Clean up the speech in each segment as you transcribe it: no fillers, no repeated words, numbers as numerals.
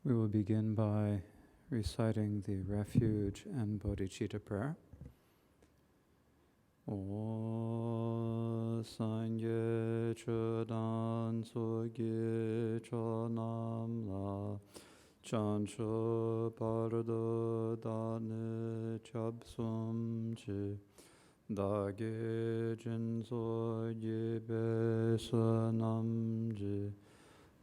We will begin by reciting the Refuge and Bodhichitta prayer. O Sangye Chodan Soge Chonam La Chancho Pardo Dane Chabsum Chi Dage Jinso Gibe Sanam Ji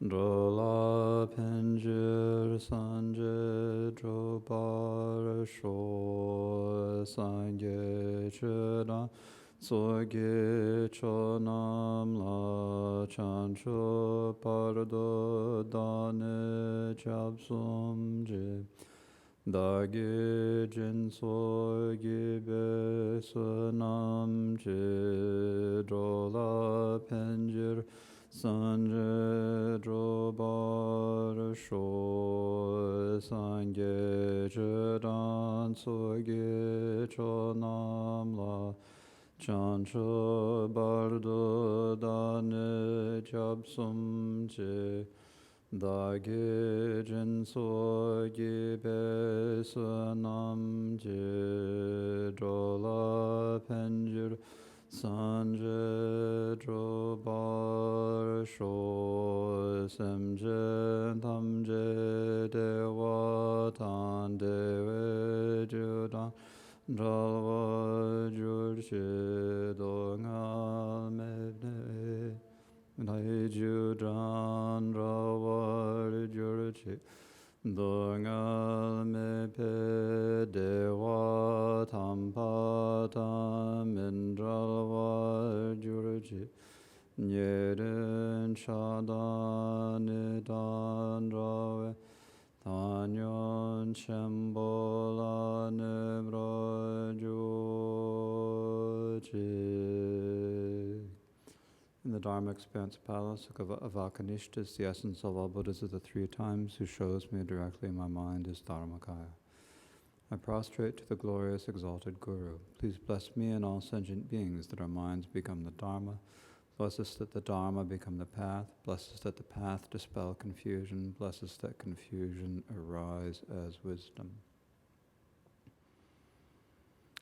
Drola Penjir Sanje Drobar Sho Sangye Cheda Soge Chonam La Chancho Pardo Dane Chabsum Je Dage Jinso Gibe Sanam Je Drola Penjir Sanje Drobar Sho Sangye Chedan Soge Chonam La Chancho Bardo Dane Chabsum Je Dage Jinso Gibe Sanam Je Drola Penjir Sanje Drobar Sho Semje Tamje Dewa Tan Dewe Judan Dralwa Jurche Dongal Mebne Nai Judan Dralwa Jurche Dongal Mepe Dewa Tampa Tam Indralwa Jurji Nyeren Shadan Nidan Rawe Tanyon Shembola Nebra Jurji. In the Dharma Expanse Palace of Akanishtas, the essence of all Buddhas of the three times, who shows me directly in my mind, is Dharmakaya. I prostrate to the glorious exalted Guru. Please bless me and all sentient beings that our minds become the Dharma. Bless us that the Dharma become the path. Bless us that the path dispel confusion. Bless us that confusion arise as wisdom.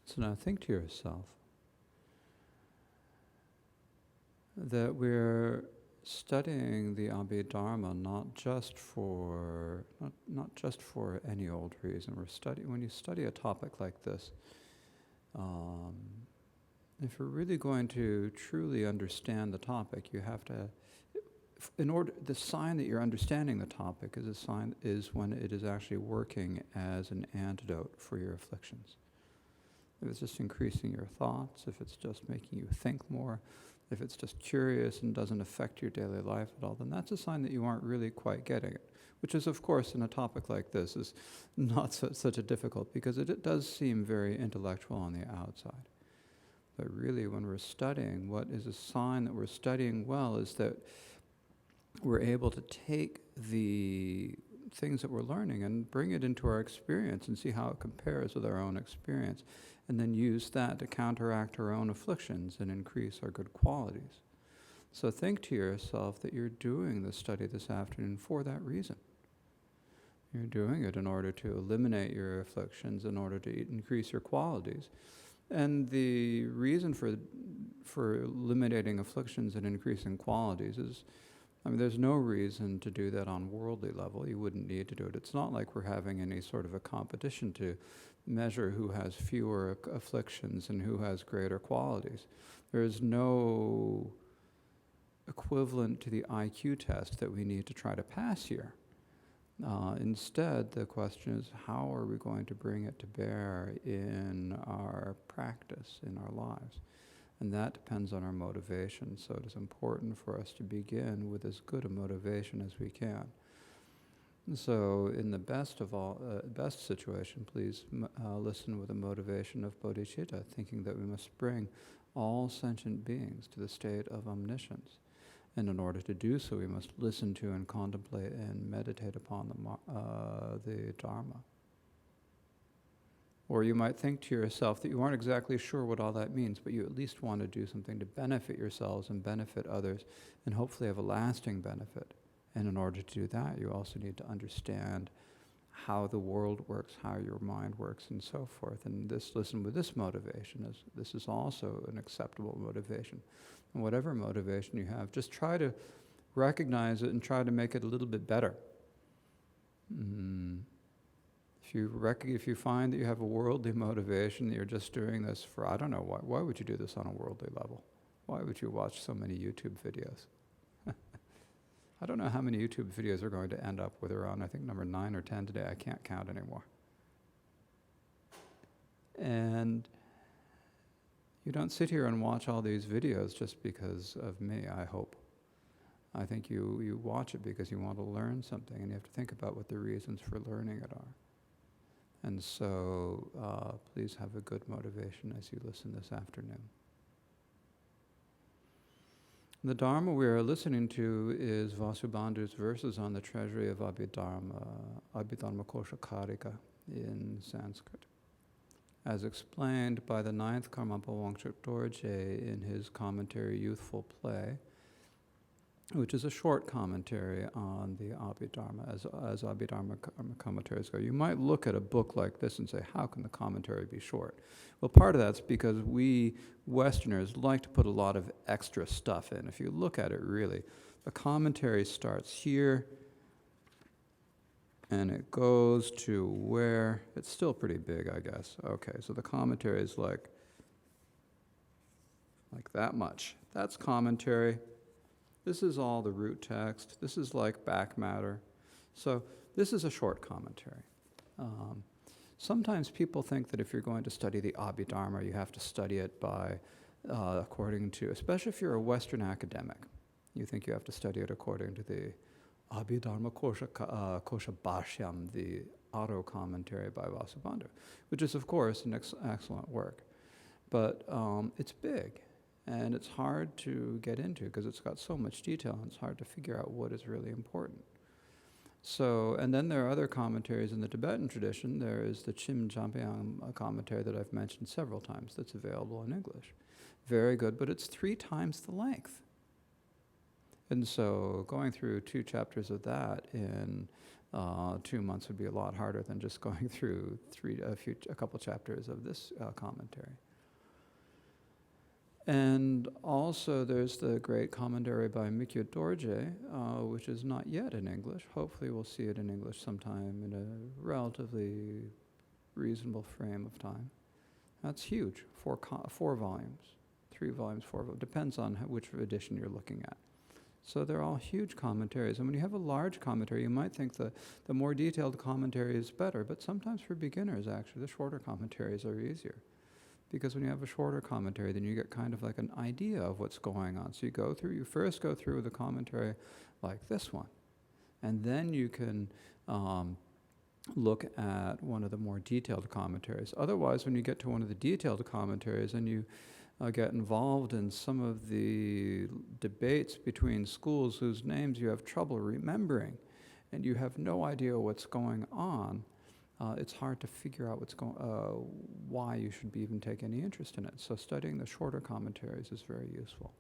So now think to yourself that we're studying the Abhidharma not just for any old reason. When you study a topic like this, if you're really going to truly understand the topic, you have to. The sign that you're understanding the topic is when it is actually working as an antidote for your afflictions. If it's just increasing your thoughts, if it's just making you think more, if it's just curious and doesn't affect your daily life at all, then that's a sign that you aren't really quite getting it. Which is, of course, in a topic like this, is not such a difficult, because it does seem very intellectual on the outside. But really, when we're studying, what is a sign that we're studying well is that we're able to take the things that we're learning and bring it into our experience and see how it compares with our own experience, and then use that to counteract our own afflictions and increase our good qualities. So think to yourself that you're doing this study this afternoon for that reason. You're doing it in order to eliminate your afflictions, in order to increase your qualities. And the reason for eliminating afflictions and increasing qualities is, there's no reason to do that on worldly level. You wouldn't need to do it. It's not like we're having any sort of a competition to measure who has fewer afflictions and who has greater qualities. There is no equivalent to the IQ test that we need to try to pass here. Instead, the question is, how are we going to bring it to bear in our practice, in our lives? And that depends on our motivation. So it is important for us to begin with as good a motivation as we can. So in the best situation, please listen with the motivation of bodhicitta, thinking that we must bring all sentient beings to the state of omniscience. And in order to do so, we must listen to and contemplate and meditate upon the Dharma. Or you might think to yourself that you aren't exactly sure what all that means, but you at least want to do something to benefit yourselves and benefit others, and hopefully have a lasting benefit And in order to do that, you also need to understand how the world works, how your mind works, and so forth. And listen with this motivation. This is also an acceptable motivation. And whatever motivation you have, just try to recognize it and try to make it a little bit better. If you find that you have a worldly motivation, that you're just doing this for, I don't know, why would you do this on a worldly level? Why would you watch so many YouTube videos? I don't know how many YouTube videos we're going to end up with. We're on, I think, number 9 or 10 today. I can't count anymore. And you don't sit here and watch all these videos just because of me, I hope. I think you watch it because you want to learn something, and you have to think about what the reasons for learning it are. And so please have a good motivation as you listen this afternoon. The Dharma we are listening to is Vasubandhu's verses on the Treasury of Abhidharma, Abhidharma Kosha Karika in Sanskrit, as explained by the Ninth Karmapa Wangchuk Dorje in his commentary Youthful Play, which is a short commentary on the Abhidharma, as Abhidharma commentaries go. You might look at a book like this and say, how can the commentary be short? Well, part of that's because we Westerners like to put a lot of extra stuff in. If you look at it really, the commentary starts here, and it goes to where, it's still pretty big, I guess. Okay, so the commentary is like that much. That's commentary. This is all the root text. This is like back matter. So this is a short commentary. Sometimes people think that if you're going to study the Abhidharma, you have to study it by, according to, especially if you're a Western academic, you think you have to study it according to the Abhidharma Kosha Bhashyam, the auto commentary by Vasubandhu, which is, of course, an excellent work. But it's big. And it's hard to get into because it's got so much detail, and it's hard to figure out what is really important. So, and then there are other commentaries in the Tibetan tradition. There is the Chim Champiang commentary that I've mentioned several times that's available in English. Very good, but it's 3 times the length. And so going through 2 chapters of that in 2 months would be a lot harder than just going through a couple chapters of this commentary. And also there's the great commentary by Mikyo Dorje, which is not yet in English. Hopefully we'll see it in English sometime in a relatively reasonable frame of time. That's huge, 4 volumes, 3 volumes, 4 volumes, depends on which edition you're looking at. So they're all huge commentaries. And when you have a large commentary, you might think the more detailed commentary is better, but sometimes for beginners, actually, the shorter commentaries are easier. Because when you have a shorter commentary, then you get kind of like an idea of what's going on. So you first go through the commentary like this one, and then you can look at one of the more detailed commentaries. Otherwise, when you get to one of the detailed commentaries and you get involved in some of the debates between schools whose names you have trouble remembering, and you have no idea what's going on, it's hard to figure out why you should be even take any interest in it. So studying the shorter commentaries is very useful.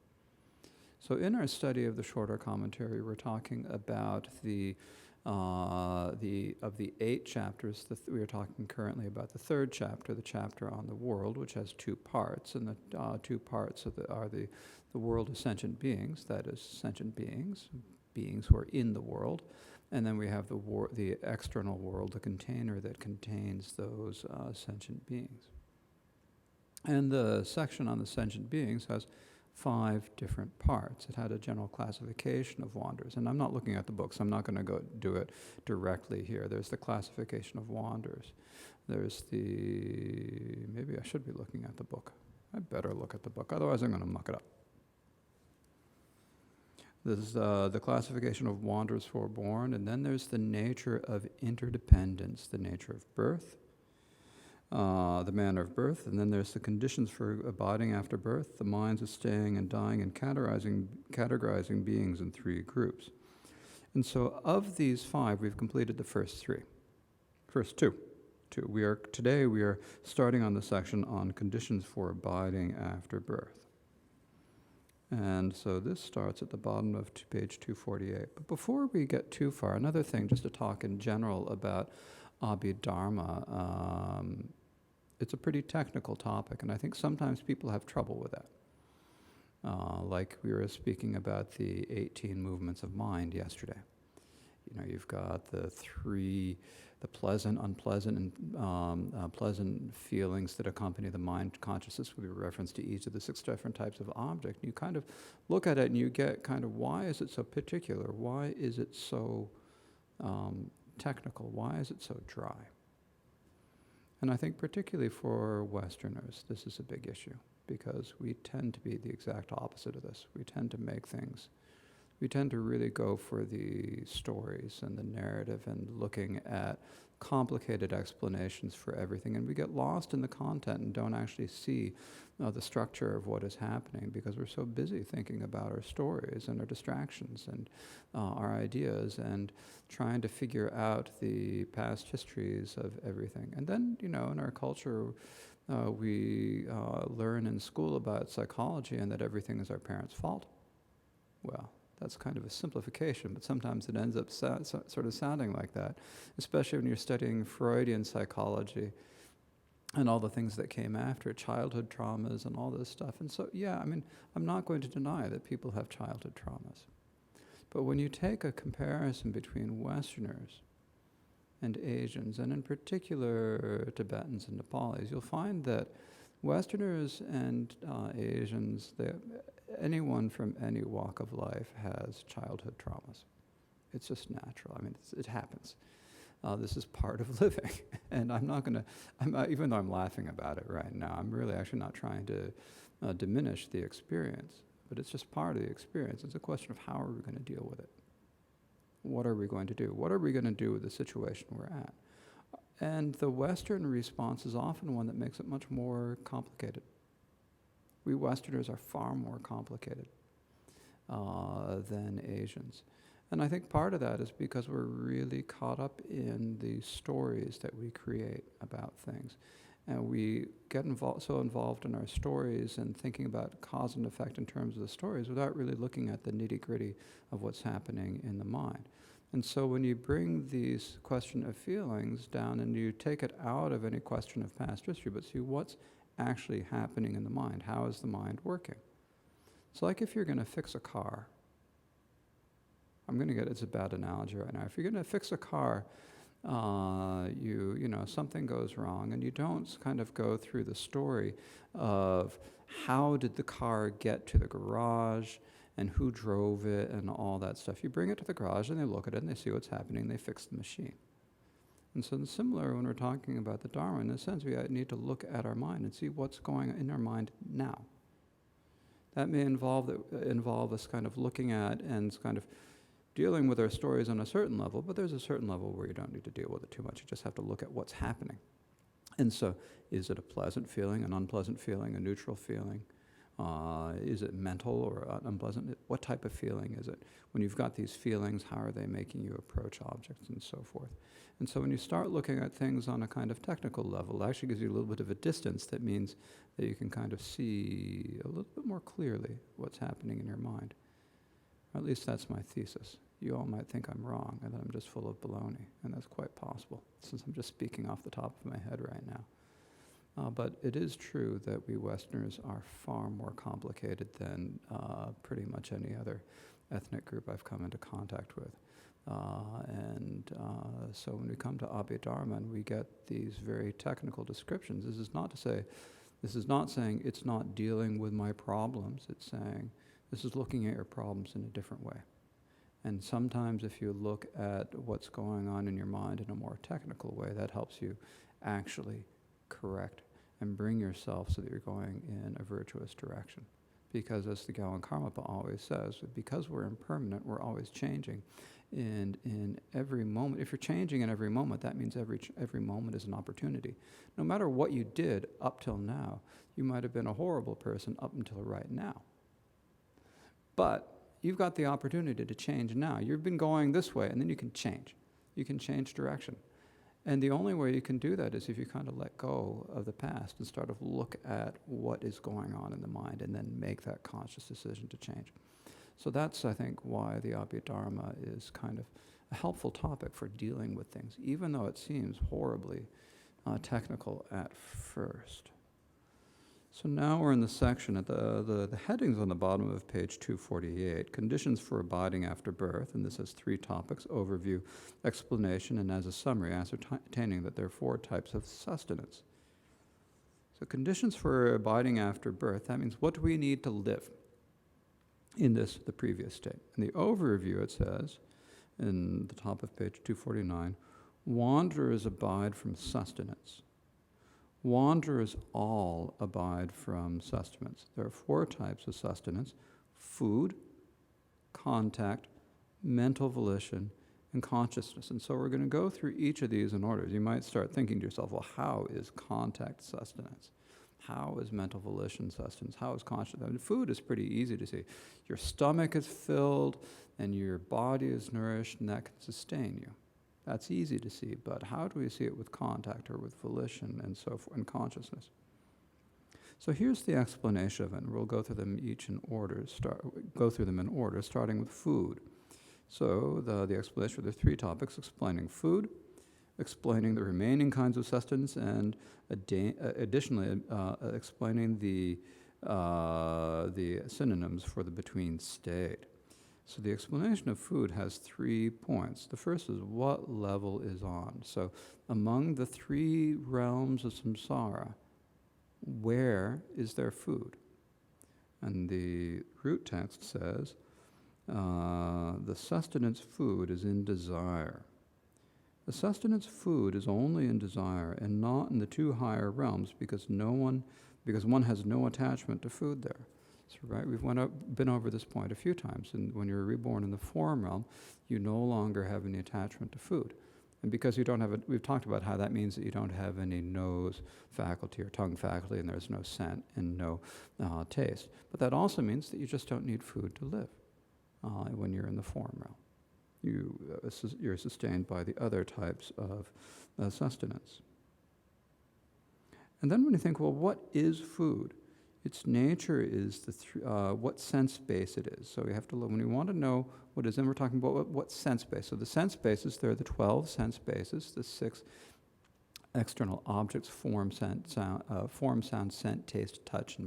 So in our study of the shorter commentary, we're talking about of the 8 chapters. We are talking currently about the 3rd chapter, the chapter on the world, which has 2 parts, and the 2 parts are the world of sentient beings. That is, sentient beings who are in the world. And then we have the external world, the container that contains those sentient beings. And the section on the sentient beings has 5 different parts. It had a general classification of wanderers. And I'm not looking at the books. I'm not going to go do it directly here. There's the classification of wanderers. There's maybe I should be looking at the book. I better look at the book. Otherwise, I'm going to muck it up. There's the classification of wanderers foreborn, and then there's the nature of interdependence, the nature of birth, the manner of birth, and then there's the conditions for abiding after birth, the minds of staying and dying, and categorizing beings in 3 groups. And so of these 5, we've completed the first 2. Today we are starting on the section on conditions for abiding after birth. And so this starts at the bottom of page 248. But before we get too far, another thing just to talk in general about Abhidharma. It's a pretty technical topic, and I think sometimes people have trouble with that. Like we were speaking about the 18 movements of mind yesterday. You know, you've got the pleasant, unpleasant, and pleasant feelings that accompany the mind consciousness with reference to each of the 6 different types of object. And you kind of look at it and you get kind of, why is it so particular? Why is it so technical? Why is it so dry? And I think particularly for Westerners, this is a big issue, because we tend to be the exact opposite of this. We tend to really go for the stories and the narrative and looking at complicated explanations for everything. And we get lost in the content and don't actually see the structure of what is happening, because we're so busy thinking about our stories and our distractions and our ideas and trying to figure out the past histories of everything. And then, you know, in our culture, we learn in school about psychology and that everything is our parents' fault. Well, that's kind of a simplification, but sometimes it ends up sort of sounding like that, especially when you're studying Freudian psychology and all the things that came after, childhood traumas and all this stuff. And so, yeah, I mean, I'm not going to deny that people have childhood traumas. But when you take a comparison between Westerners and Asians, and in particular Tibetans and Nepalis, you'll find that Westerners and Asians, anyone from any walk of life has childhood traumas. It's just natural. I mean, it happens. This is part of living. And I'm not going to, even though I'm laughing about it right now, I'm really actually not trying to diminish the experience, but it's just part of the experience. It's a question of how are we going to deal with it? What are we going to do? What are we going to do with the situation we're at? And the Western response is often one that makes it much more complicated. We Westerners are far more complicated than Asians. And I think part of that is because we're really caught up in the stories that we create about things. And we get so involved in our stories and thinking about cause and effect in terms of the stories without really looking at the nitty-gritty of what's happening in the mind. And so when you bring these question of feelings down and you take it out of any question of past history, but see what's actually happening in the mind, how is the mind working? It's like if you're going to fix a car. It's a bad analogy right now. If you're going to fix a car, you know, something goes wrong, and you don't kind of go through the story of how did the car get to the garage and who drove it and all that stuff. You bring it to the garage and they look at it and they see what's happening, they fix the machine. And so it's similar when we're talking about the Dharma. In a sense, we need to look at our mind and see what's going on in our mind now. That may involve us kind of looking at and kind of dealing with our stories on a certain level, but there's a certain level where you don't need to deal with it too much. You just have to look at what's happening. And so, is it a pleasant feeling, an unpleasant feeling, a neutral feeling? Is it mental or unpleasant? What type of feeling is it? When you've got these feelings, how are they making you approach objects and so forth? And so when you start looking at things on a kind of technical level, it actually gives you a little bit of a distance. That means that you can kind of see a little bit more clearly what's happening in your mind. Or at least that's my thesis. You all might think I'm wrong and that I'm just full of baloney, and that's quite possible, since I'm just speaking off the top of my head right now. But it is true that we Westerners are far more complicated than pretty much any other ethnic group I've come into contact with. So when we come to Abhidharma and we get these very technical descriptions, this is not saying it's not dealing with my problems. It's saying this is looking at your problems in a different way. And sometimes if you look at what's going on in your mind in a more technical way, that helps you actually correct and bring yourself so that you're going in a virtuous direction. Because as the Ninth Karmapa always says, because we're impermanent, we're always changing. And in every moment, if you're changing in every moment, that means every moment is an opportunity. No matter what you did up till now, you might have been a horrible person up until right now. But you've got the opportunity to change now. You've been going this way, and then you can change. You can change direction. And the only way you can do that is if you kind of let go of the past and start to look at what is going on in the mind and then make that conscious decision to change. So that's, I think, why the Abhidharma is kind of a helpful topic for dealing with things, even though it seems horribly technical at first. So now we're in the section at the headings on the bottom of page 248, conditions for abiding after birth, and this has 3 topics: overview, explanation, and as a summary, ascertaining that there are 4 types of sustenance. So conditions for abiding after birth, that means what do we need to live in the previous state. In the overview it says, in the top of page 249, wanderers abide from sustenance. Wanderers all abide from sustenance. There are 4 types of sustenance: food, contact, mental volition, and consciousness. And so we're going to go through each of these in order. You might start thinking to yourself, well, how is contact sustenance? How is mental volition sustenance? How is consciousness? I mean, food is pretty easy to see. Your stomach is filled and your body is nourished, and that can sustain you. That's easy to see, but how do we see it with contact or with volition and so forth, and consciousness? So here's the explanation of it, and we'll go through them each in order. Starting with food. So the explanation for the 3 topics: explaining food, explaining the remaining kinds of sustenance, and additionally explaining the synonyms for the between state. So the explanation of food has 3 points. The first is what level is on. So among the 3 realms of samsara, where is there food? And the root text says, the sustenance food is in desire. The sustenance food is only in desire and not in the 2 higher realms because one has no attachment to food there. So, right, we've been over this point a few times. And when you're reborn in the form realm, you no longer have any attachment to food. And because you don't have we've talked about how that means that you don't have any nose faculty or tongue faculty, and there's no scent and no taste. But that also means that you just don't need food to live when you're in the form realm. You're sustained by the other types of sustenance. And then when you think, well, what is food? Its nature is what sense base it is. So we have to look, when we want to know what it is, then we're talking about what sense base. So the sense bases, there are the 12 sense bases, the 6 external objects: form, sound, scent, taste, touch,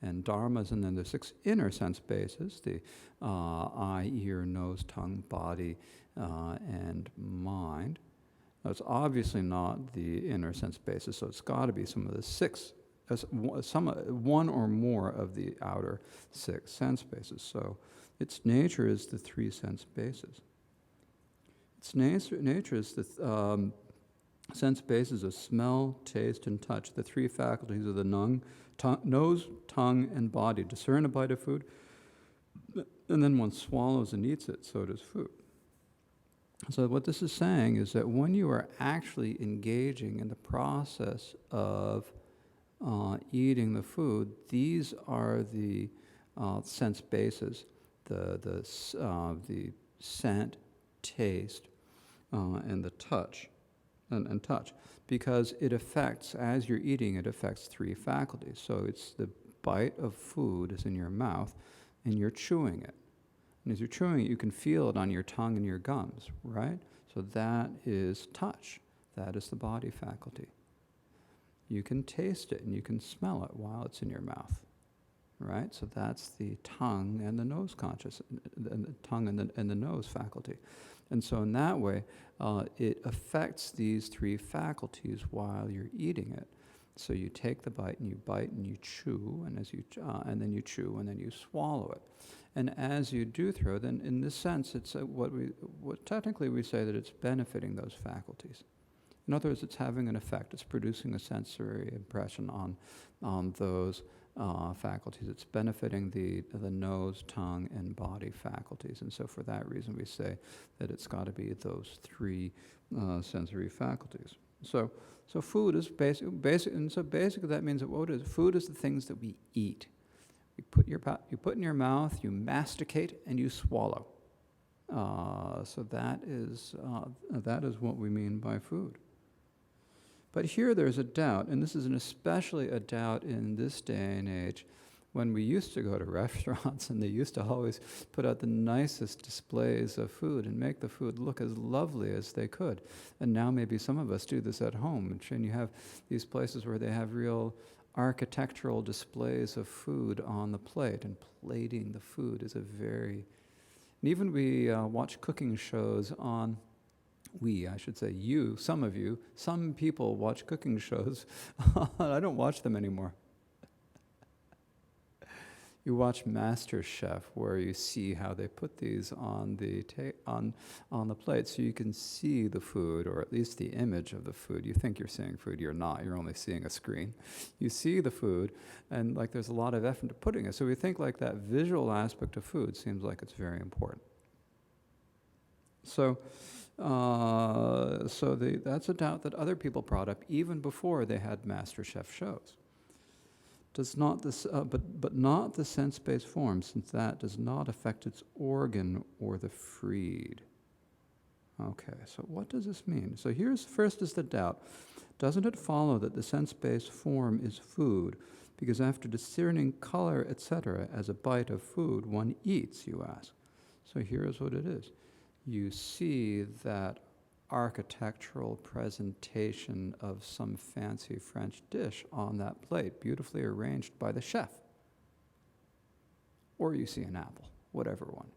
and dharmas. And then the 6 inner sense bases: the eye, ear, nose, tongue, body, and mind. Now, it's obviously not the inner sense bases, so it's got to be some of the 6. One or more of the outer 6 sense bases. So its nature is the 3 sense bases. Its nature is the sense bases of smell, taste, and touch, the 3 faculties of the nose, tongue, and body. Discern a bite of food, and then one swallows and eats it, so does food. So what this is saying is that when you are actually engaging in the process of eating the food, these are the sense bases: the scent, taste, and the touch, and touch, because it affects, as you're eating, it affects 3 faculties. So it's the bite of food is in your mouth, and you're chewing it. And as you're chewing it, you can feel it on your tongue and your gums, right? So that is touch. That is the body faculty. You can taste it and you can smell it while it's in your mouth, right? So that's the tongue and the nose and the tongue and the nose faculty. And so in that way, it affects these 3 faculties while you're eating it. So you take the bite and you chew, and and then you chew and then you swallow it. And as you do throw, then in this sense, it's what technically we say that it's benefiting those faculties. In other words, it's having an effect. It's producing a sensory impression on those faculties. It's benefiting the nose, tongue, and body faculties. And so for that reason, we say that it's got to be those 3 sensory faculties. So food is basic, and so basically that means that what is food is the things that we eat. You put in your mouth, you masticate, and you swallow. So that is what we mean by food. But here there's a doubt, and this is especially a doubt in this day and age, when we used to go to restaurants and they used to always put out the nicest displays of food and make the food look as lovely as they could. And now maybe some of us do this at home, and you have these places where they have real architectural displays of food on the plate, and plating the food is a very... And even we watch cooking shows on... I should say you, some people watch cooking shows. I don't watch them anymore. You watch MasterChef, where you see how they put these on the on the plate, so you can see the food, or at least the image of the food. You think you're seeing food, you're not. You're only seeing a screen. You see the food, and like there's a lot of effort into putting it. So we think like that visual aspect of food seems like it's very important. So that's a doubt that other people brought up even before they had MasterChef shows. Does not this, but not the sense-based form, since that does not affect its organ or the freed. Okay, so what does this mean? So first is the doubt. Doesn't it follow that the sense-based form is food, because after discerning color, etc., as a bite of food, one eats, you ask? So here's what it is. You see that architectural presentation of some fancy French dish on that plate, beautifully arranged by the chef. Or you see an apple, whatever one.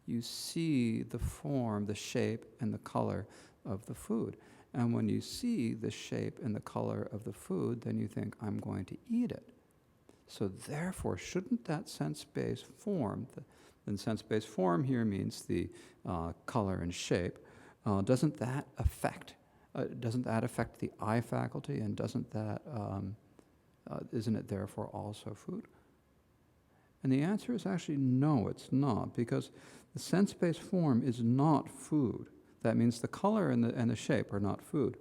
You see the form, the shape, and the color of the food. And when you see the shape and the color of the food, then you think, I'm going to eat it. So therefore, shouldn't that sense-based form, and sense-based form here means the color and shape, doesn't that affect the eye faculty, and isn't it therefore also food? And the answer is actually no, it's not, because the sense-based form is not food. That means the color and the shape are not food.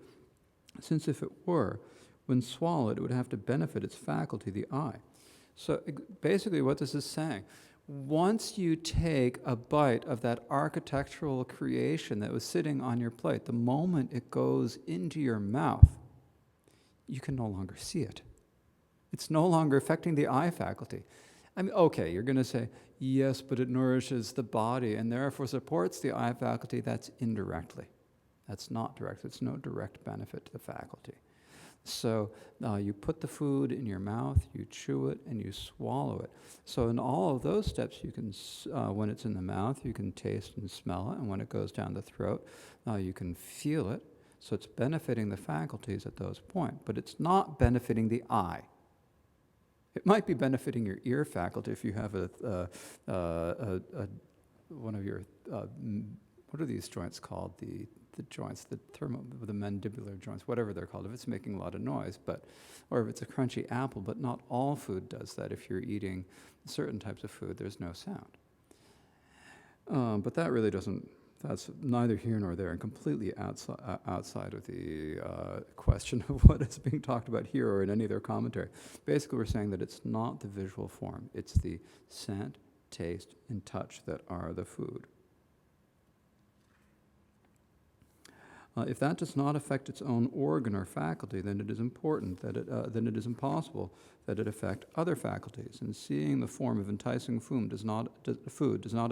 Since if it were, when swallowed, it would have to benefit its faculty, the eye. So basically what this is saying, once you take a bite of that architectural creation that was sitting on your plate, the moment it goes into your mouth, you can no longer see it. It's no longer affecting the eye faculty. I mean, okay, you're going to say, yes, but it nourishes the body and therefore supports the eye faculty. That's indirectly. That's not direct. It's no direct benefit to the faculty. So you put the food in your mouth, you chew it, and you swallow it. So in all of those steps, you can, when it's in the mouth, you can taste and smell it, and when it goes down the throat, you can feel it. So it's benefiting the faculties at those points, but it's not benefiting the eye. It might be benefiting your ear faculty if you have one of your, what are these joints called? The joints, the mandibular joints, whatever they're called, if it's making a lot of noise, or if it's a crunchy apple, but not all food does that. If you're eating certain types of food, there's no sound. But that really that's neither here nor there, and completely outside of the question of what is being talked about here or in any other commentary. Basically, we're saying that it's not the visual form, it's the scent, taste, and touch that are the food. If that does not affect its own organ or faculty, then it is important then it is impossible that it affect other faculties. And seeing the form of enticing food does not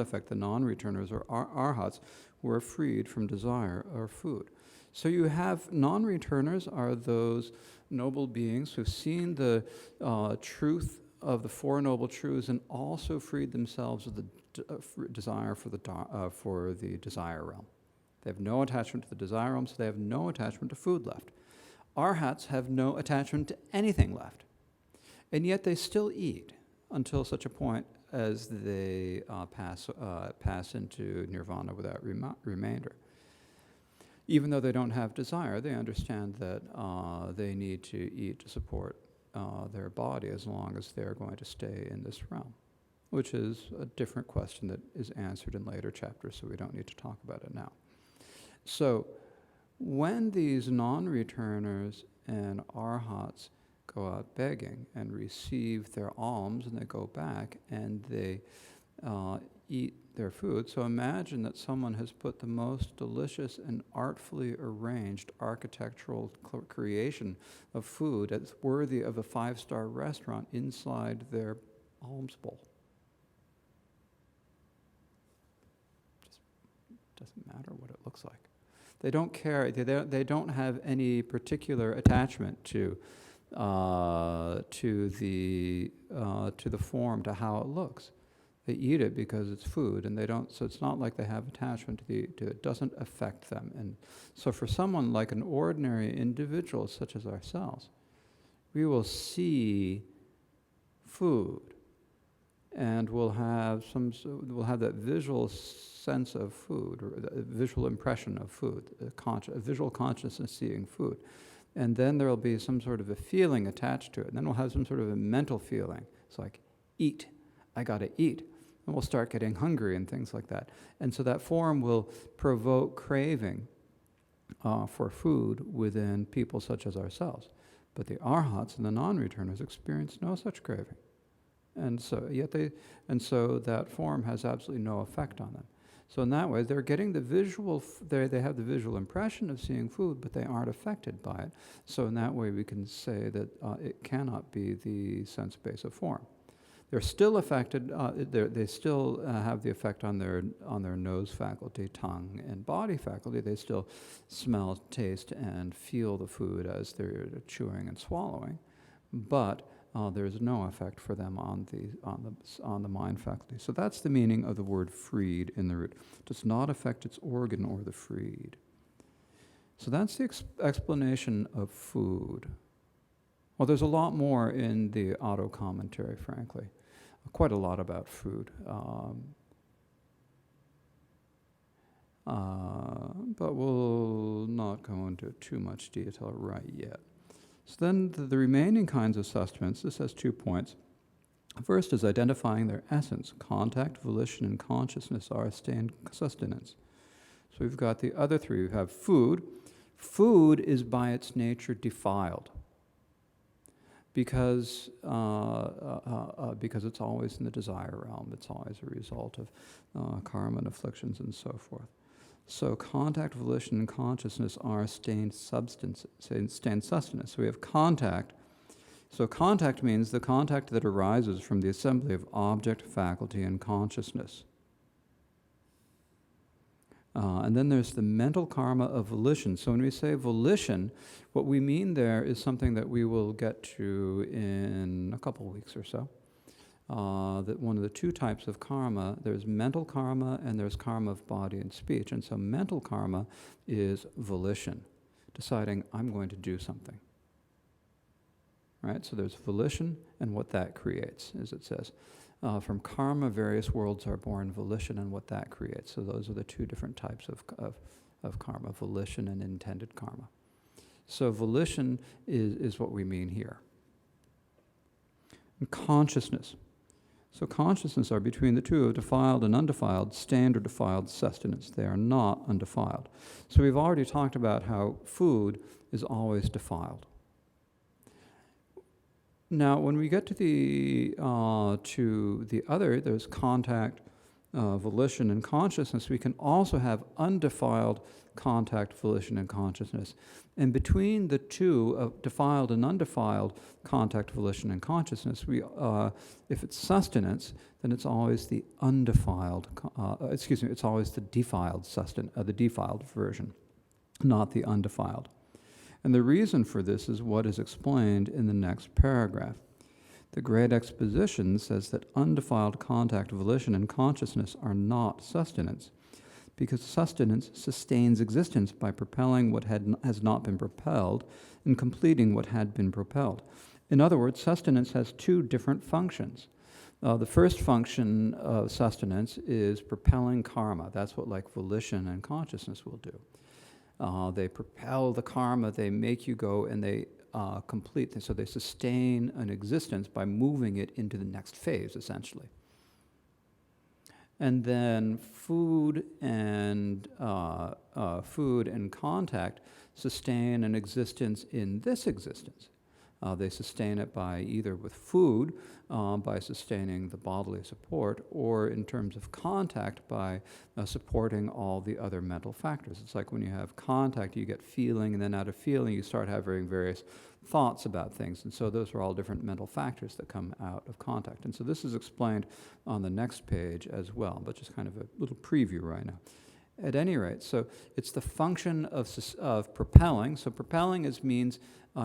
affect the non-returners or arhats who are freed from desire or food. So you have non-returners are those noble beings who've seen the truth of the Four Noble Truths and also freed themselves of the desire for the desire realm. They have no attachment to the desire realm, so they have no attachment to food left. Arhats have no attachment to anything left. And yet they still eat until such a point as they pass into nirvana without remainder. Even though they don't have desire, they understand that they need to eat to support their body as long as they're going to stay in this realm, which is a different question that is answered in later chapters, so we don't need to talk about it now. So when these non-returners and arhats go out begging and receive their alms, and they go back and they eat their food. So imagine that someone has put the most delicious and artfully arranged architectural creation of food that's worthy of a 5-star restaurant inside their alms bowl. Just doesn't matter what it looks like. They don't care. They don't have any particular attachment to the form, to how it looks. They eat it because it's food, and they don't. So it's not like they have attachment to it. Doesn't affect them. And so for someone like an ordinary individual such as ourselves, we will see food, and we'll have that visual sense of food, or the visual impression of food, a visual consciousness seeing food. And then there will be some sort of a feeling attached to it. And then we'll have some sort of a mental feeling. It's like, eat. I got to eat. And we'll start getting hungry and things like that. And so that form will provoke craving for food within people such as ourselves. But the arhats and the non-returners experience no such craving. And so that form has absolutely no effect on them. So in that way, they're getting the visual, they have the visual impression of seeing food, but they aren't affected by it. So in that way, we can say that it cannot be the sense base of form. They're still affected, they still have the effect on their nose faculty, tongue, and body faculty. They still smell, taste, and feel the food as they're chewing and swallowing. But there's no effect for them on the mind faculty. So that's the meaning of the word freed in the root. It does not affect its organ or the freed. So that's the explanation of food. Well, there's a lot more in the auto commentary, frankly. Quite a lot about food. But we'll not go into too much detail right yet. So then the remaining kinds of sustenance, this has 2 points. First is identifying their essence. Contact, volition, and consciousness are sustenance. So we've got the other 3. We have food. Food is by its nature defiled because it's always in the desire realm. It's always a result of karma and afflictions and so forth. So contact, volition, and consciousness are stained sustenance. So we have contact. So contact means the contact that arises from the assembly of object, faculty, and consciousness. And then there's the mental karma of volition. So when we say volition, what we mean there is something that we will get to in a couple weeks or so. That one of the 2 types of karma, there's mental karma and there's karma of body and speech. And so mental karma is volition, deciding I'm going to do something. Right? So there's volition and what that creates, as it says. From karma, various worlds are born, volition and what that creates. So those are the 2 different types of karma, volition and intended karma. So volition is what we mean here. And consciousness. So consciousness are between the 2 of defiled and undefiled, stained or defiled sustenance. They are not undefiled. So we've already talked about how food is always defiled. Now, when we get to the other, there's contact, volition, and consciousness. We can also have undefiled contact, volition, and consciousness. And between the 2 of defiled and undefiled contact, volition, and consciousness, if it's sustenance, then it's always the undefiled. It's always the defiled the defiled version, not the undefiled. And the reason for this is what is explained in the next paragraph. The Great Exposition says that undefiled contact, volition, and consciousness are not sustenance, because sustenance sustains existence by propelling what has not been propelled and completing what had been propelled. In other words, sustenance has 2 different functions. The first function of sustenance is propelling karma. That's what like volition and consciousness will do. They propel the karma, they make you go, and they complete. So they sustain an existence by moving it into the next phase, essentially. And then food and contact sustain an existence in this existence. They sustain it by either with food, by sustaining the bodily support, or in terms of contact by supporting all the other mental factors. It's like when you have contact, you get feeling, and then out of feeling, you start having various thoughts about things. And so those are all different mental factors that come out of contact. And so this is explained on the next page as well, but just kind of a little preview right now. At any rate, so it's the function of propelling. So propelling means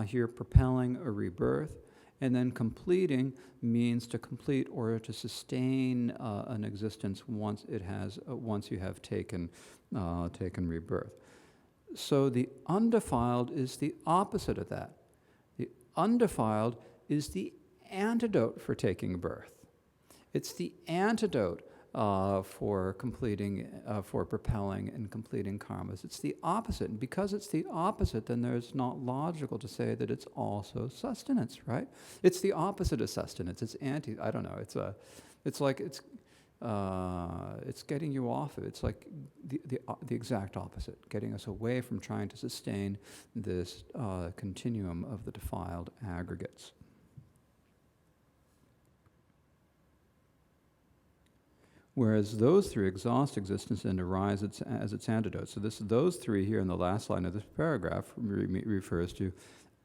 here propelling a rebirth, and then completing means to complete or to sustain an existence once you have taken rebirth. So the undefiled is the opposite of that. The undefiled is the antidote for taking birth. It's the antidote for completing, for propelling and completing karmas. It's the opposite. And because it's the opposite, then there's not logical to say that it's also sustenance, right? It's the opposite of sustenance. It's I don't know, it's getting you off of it. It's like the exact opposite, getting us away from trying to sustain this continuum of the defiled aggregates. Whereas those three exhaust existence and arise as its antidote. So those three here in the last line of this paragraph refers to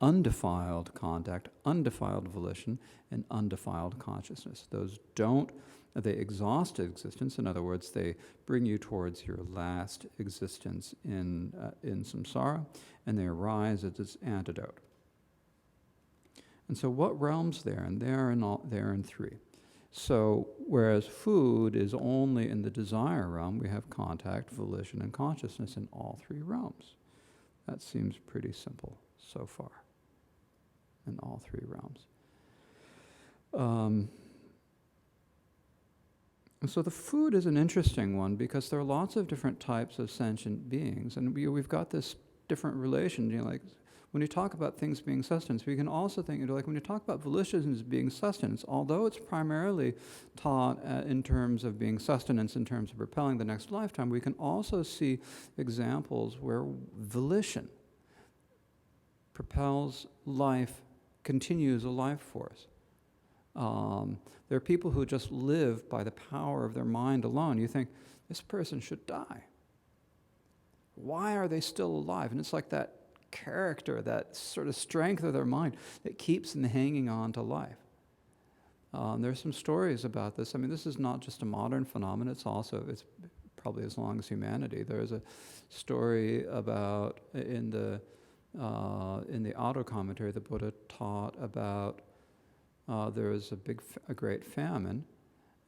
undefiled contact, undefiled volition, and undefiled consciousness. They exhaust existence. In other words, they bring you towards your last existence in samsara, and they arise as its antidote. And so what realms there? And they're in three. So, whereas food is only in the desire realm, we have contact, volition, and consciousness in all three realms. That seems pretty simple so far, in all three realms. And so the food is an interesting one because there are lots of different types of sentient beings, and we've got this different relation, like when you talk about things being sustenance, we can also think, like when you talk about volition as being sustenance, although it's primarily taught in terms of being sustenance, in terms of propelling the next lifetime, we can also see examples where volition propels life, continues a life force. There are people who just live by the power of their mind alone. You think, this person should die. Why are they still alive? And it's like that character, that sort of strength of their mind that keeps them hanging on to life. There's some stories about this. I mean, this is not just a modern phenomenon. It's probably as long as humanity. There's a story about in the auto commentary the Buddha taught about there was a great famine,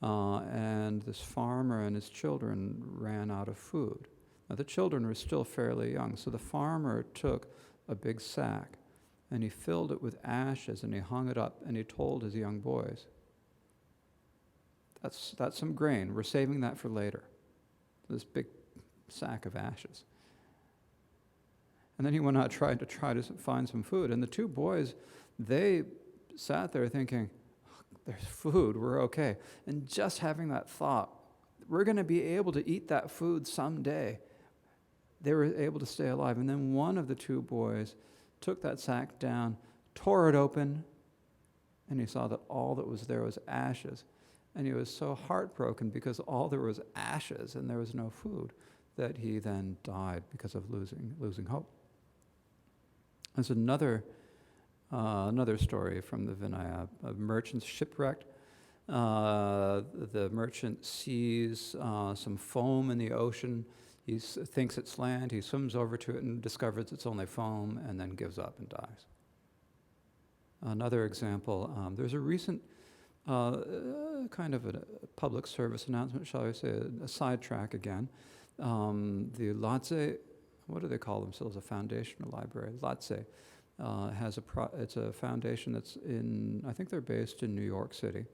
and this farmer and his children ran out of food. Now, the children were still fairly young, so the farmer took a big sack and he filled it with ashes and he hung it up and he told his young boys, that's some grain, we're saving that for later. This big sack of ashes. And then he went out try to find some food, and the two boys, they sat there thinking, there's food, we're okay. And just having that thought, we're going to be able to eat that food someday, they were able to stay alive. And then one of the two boys took that sack down, tore it open, and he saw that all that was there was ashes. And he was so heartbroken because all there was ashes and there was no food that he then died because of losing hope. There's another story from the Vinaya. A merchant's shipwrecked. The merchant sees some foam in the ocean. He thinks it's land. He swims over to it and discovers it's only foam, and then gives up and dies. Another example, there's a recent kind of a public service announcement, shall we say, a sidetrack again. The Lhotse, what do they call themselves? A foundation or library? Lhotse has it's a foundation that's I think they're based in New York City.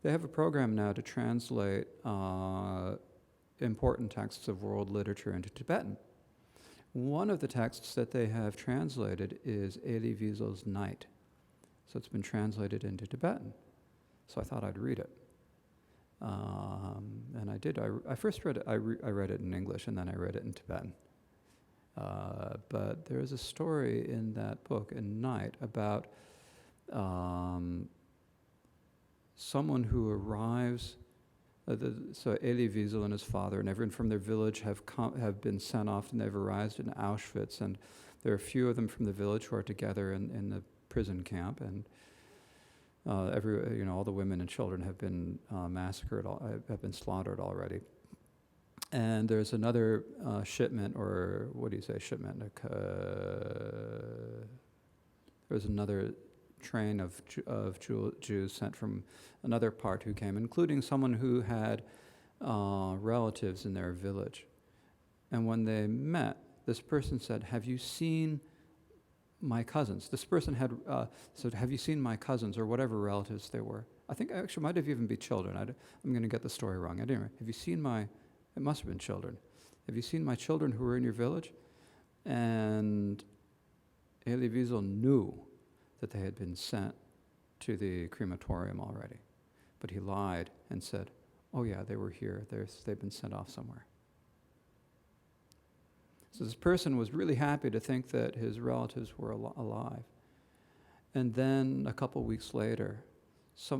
They have a program now to translate important texts of world literature into Tibetan. One of the texts that they have translated is Elie Wiesel's Night. So it's been translated into Tibetan. So I thought I'd read it. And I did. I first read it, I read it in English, and then I read it in Tibetan. But there is a story in that book, in Night, about someone who arrives, so Elie Wiesel and his father and everyone from their village have been sent off, and they've arrived in Auschwitz, and there are a few of them from the village who are together in the prison camp, and all the women and children have been massacred, have been slaughtered already. And there's another shipment, or what do you say, shipment? There's another train of Jews sent from another part who came, including someone who had relatives in their village. And when they met, this person said, "Have you seen my cousins?" This person had said, "Have you seen my cousins?" or whatever relatives they were. I think actually might have even been children. I'm going to get the story wrong. Anyway, have you seen it must have been children. "Have you seen my children who were in your village?" And Elie Wiesel knew that they had been sent to the crematorium already. But he lied and said, "Oh yeah, they were here. They've been sent off somewhere." So this person was really happy to think that his relatives were alive. And then a couple weeks later, this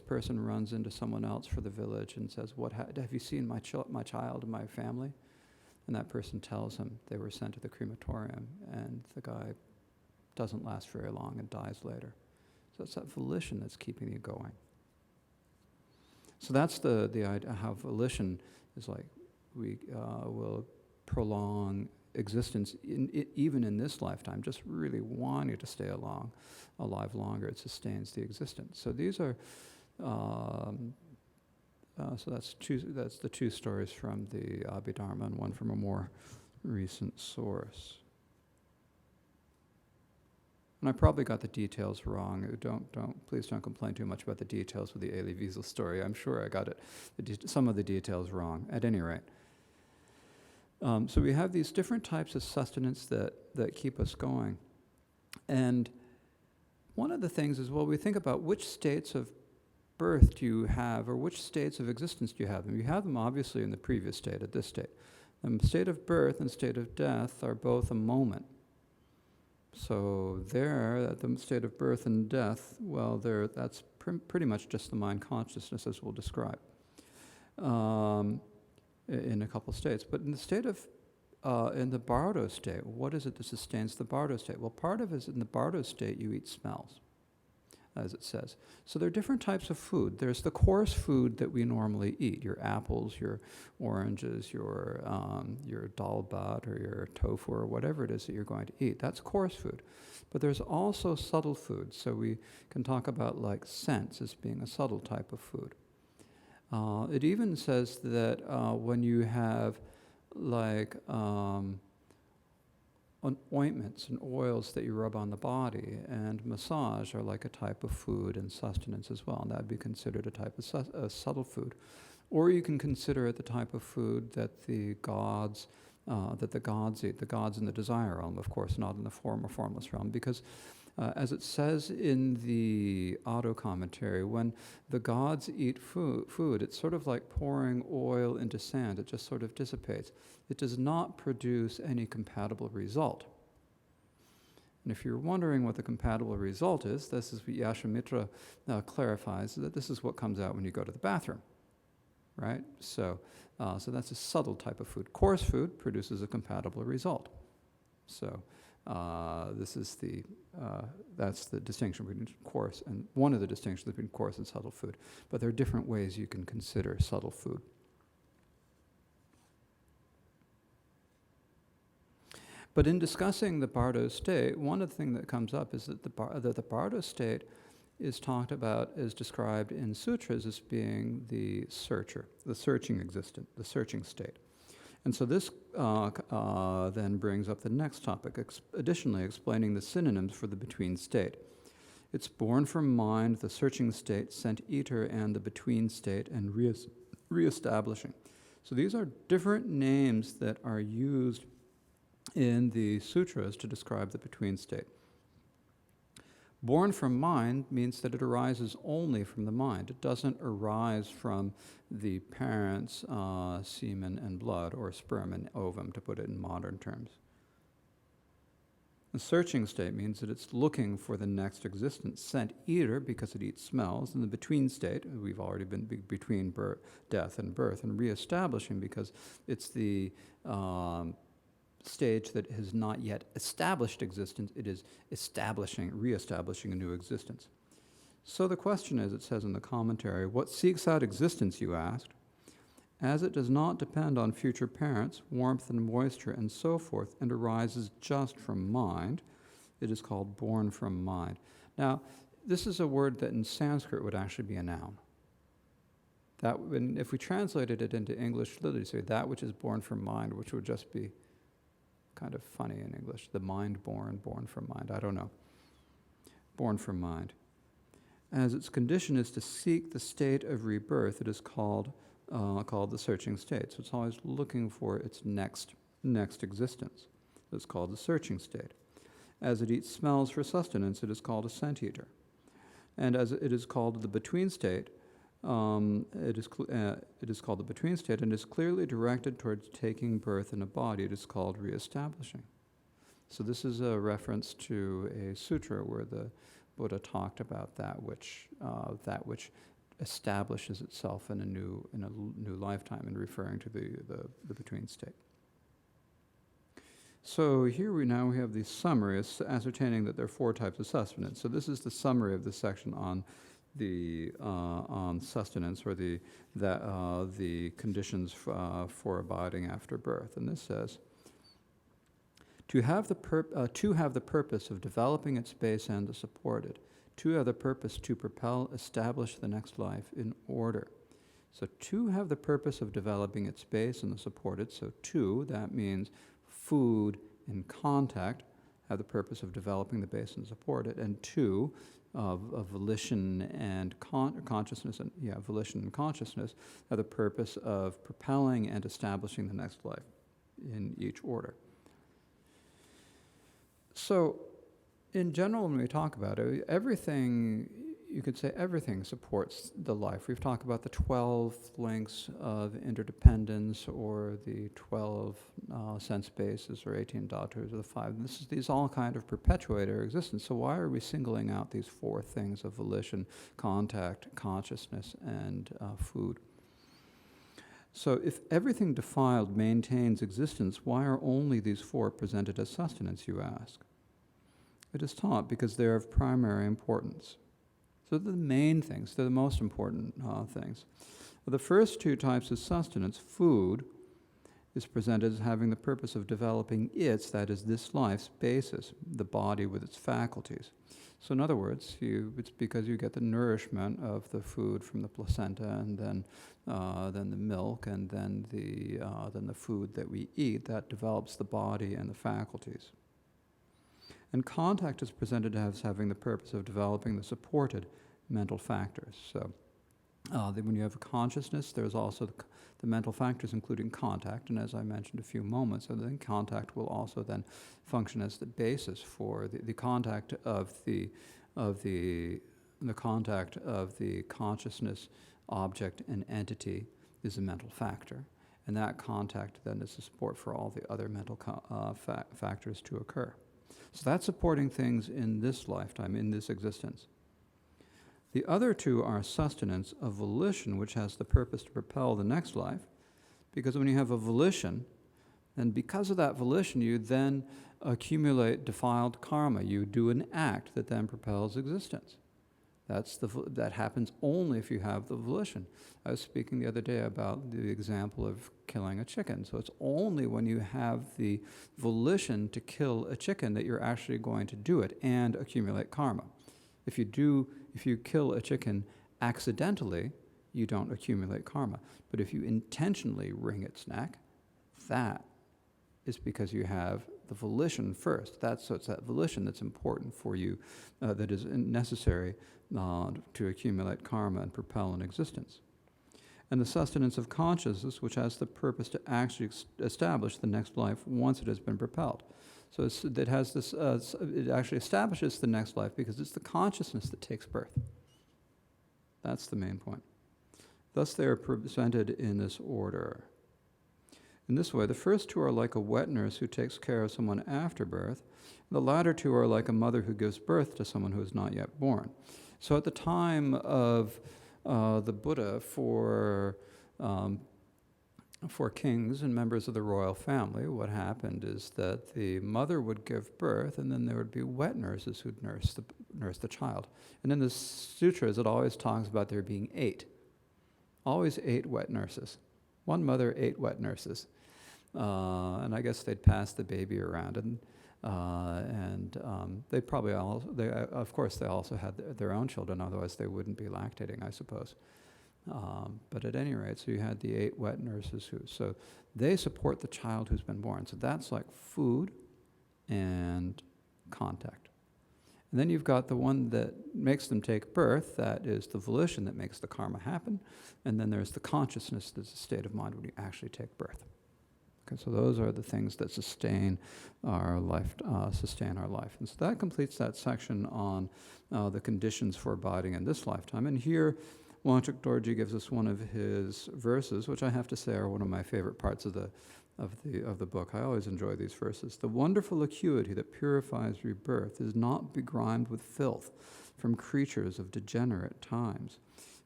person runs into someone else for the village and says, "Have you seen my child and my family?" And that person tells him they were sent to the crematorium, and the guy doesn't last very long and dies later. So it's that volition that's keeping you going. So that's the idea, how volition is like, we will prolong existence even in this lifetime, just really wanting to stay alive longer. It sustains the existence. So these are, so that's the two stories from the Abhidharma and one from a more recent source. And I probably got the details wrong. Please don't complain too much about the details with the Elie Wiesel story. I'm sure I got some of the details wrong. At any rate, so we have these different types of sustenance that keep us going, and one of the things is, well, we think about which states of birth do you have, or which states of existence do you have? And you have them obviously in the previous state, at this state. State of birth and state of death are both a moment. So there, at the state of birth and death, well, that's pretty much just the mind consciousness, as we'll describe in a couple states. But in the state of, in the Bardo state, what is it that sustains the Bardo state? Well, part of it is in the Bardo state you eat smells, as it says. So there are different types of food. There's the coarse food that we normally eat, your apples, your oranges, your dalbat or your tofu or whatever it is that you're going to eat. That's coarse food. But there's also subtle food. So we can talk about like scents as being a subtle type of food. It even says that when you have like ointments and oils that you rub on the body, and massage are like a type of food and sustenance as well, and that would be considered a type of subtle food. Or you can consider it the type of food that the gods eat, the gods in the desire realm, of course, not in the form or formless realm, because as it says in the auto commentary, when the gods eat food, it's sort of like pouring oil into sand. It just sort of dissipates. It does not produce any compatible result. And if you're wondering what the compatible result is, this is what Yashomitra clarifies, that this is what comes out when you go to the bathroom, right? So that's a subtle type of food. Coarse food produces a compatible result. So this is that's the distinction between coarse, and one of the distinctions between coarse and subtle food. But there are different ways you can consider subtle food. But in discussing the Bardo state, one of the things that comes up is that the Bardo state is described in sutras as being the searcher, the searching existent, the searching state. And so this then brings up the next topic, additionally explaining the synonyms for the between state. It's born from mind, the searching state, sent eater, and the between state, and reestablishing. So these are different names that are used in the sutras to describe the between state. Born from mind means that it arises only from the mind. It doesn't arise from the parents' semen and blood, or sperm and ovum, to put it in modern terms. The searching state means that it's looking for the next existence. Scent eater, because it eats smells. And the between state, we've already been between death and birth, and reestablishing, because it's the stage that has not yet established existence. It is reestablishing a new existence. So the question is, it says in the commentary, what seeks out existence, you asked? As it does not depend on future parents, warmth and moisture and so forth, and arises just from mind, it is called born from mind. Now, this is a word that in Sanskrit would actually be a noun. That, and if we translated it into English, literally say that which is born from mind, which would just be kind of funny in English. The mind born from mind. I don't know. Born from mind. As its condition is to seek the state of rebirth, it is called the searching state. So it's always looking for its next existence. It's called the searching state. As it eats smells for sustenance, it is called a scent eater. And as it is called the between state, it is called the between state, and is clearly directed towards taking birth in a body. It is called reestablishing. So this is a reference to a sutra where the Buddha talked about that which establishes itself in a new lifetime, and referring to the between state. So here we have the summary, ascertaining that there are 4 types of sustenance. So this is the summary of this section on on sustenance, or the conditions for abiding after birth. And this says, to have the purpose of developing its base and to support it. 2, have the purpose to propel, establish the next life in order. So 2, have the purpose of developing its base and to support it. So 2, that means food and contact, have the purpose of developing the base and support it. And 2, of volition and consciousness, and volition and consciousness, have the purpose of propelling and establishing the next life in each order. So, in general, when we talk about it, everything, you could say everything supports the life. We've talked about the 12 links of interdependence, or the 12 sense bases, or 18 dhatus, or the 5. These all kind of perpetuate our existence. So why are we singling out these 4 things of volition, contact, consciousness, and food? So if everything defiled maintains existence, why are only these 4 presented as sustenance, you ask? It is taught because they are of primary importance. So they're the main things, they're the most important things. The first 2 types of sustenance, food, is presented as having the purpose of developing that is this life's basis, the body with its faculties. So in other words, it's because you get the nourishment of the food from the placenta, and then the milk, and then the food that we eat, that develops the body and the faculties. And contact is presented as having the purpose of developing the supported mental factors. So when you have a consciousness, there's also the mental factors, including contact. And as I mentioned a few moments ago, then contact will also then function as the basis for the contact of the contact of the consciousness, object, and entity is a mental factor. And that contact then is the support for all the other mental factors to occur. So that's supporting things in this lifetime, in this existence. The other 2 are sustenance of volition, which has the purpose to propel the next life. Because when you have a volition, and because of that volition, you then accumulate defiled karma. You do an act that then propels existence. That happens only if you have the volition. I was speaking the other day about the example of killing a chicken. So it's only when you have the volition to kill a chicken that you're actually going to do it and accumulate karma. If you kill a chicken accidentally, you don't accumulate karma. But if you intentionally wring its neck, that is because you have the volition first. So it's that volition that's important for you, that is necessary to accumulate karma and propel an existence. And the sustenance of consciousness, which has the purpose to actually establish the next life once it has been propelled. So it actually establishes the next life because it's the consciousness that takes birth. That's the main point. Thus they are presented in this order. In this way, the first two are like a wet nurse who takes care of someone after birth. The latter two are like a mother who gives birth to someone who is not yet born. So at the time of the Buddha, for kings and members of the royal family, what happened is that the mother would give birth, and then there would be wet nurses who'd nurse the child. And in the sutras, it always talks about there being 8. Always 8 wet nurses. One mother, 8 wet nurses. And I guess they'd pass the baby around, and they probably of course, they also had their own children, otherwise they wouldn't be lactating, I suppose. But at any rate, so you had the 8 wet nurses so they support the child who's been born. So that's like food and contact. And then you've got the one that makes them take birth, that is the volition that makes the karma happen. And then there's the consciousness, that's a state of mind when you actually take birth. Okay, so those are the things that sustain our life. And so that completes that section on the conditions for abiding in this lifetime. And here, Wangchuk Dorje gives us one of his verses, which I have to say are one of my favorite parts of the book. I always enjoy these verses. The wonderful acuity that purifies rebirth is not begrimed with filth from creatures of degenerate times.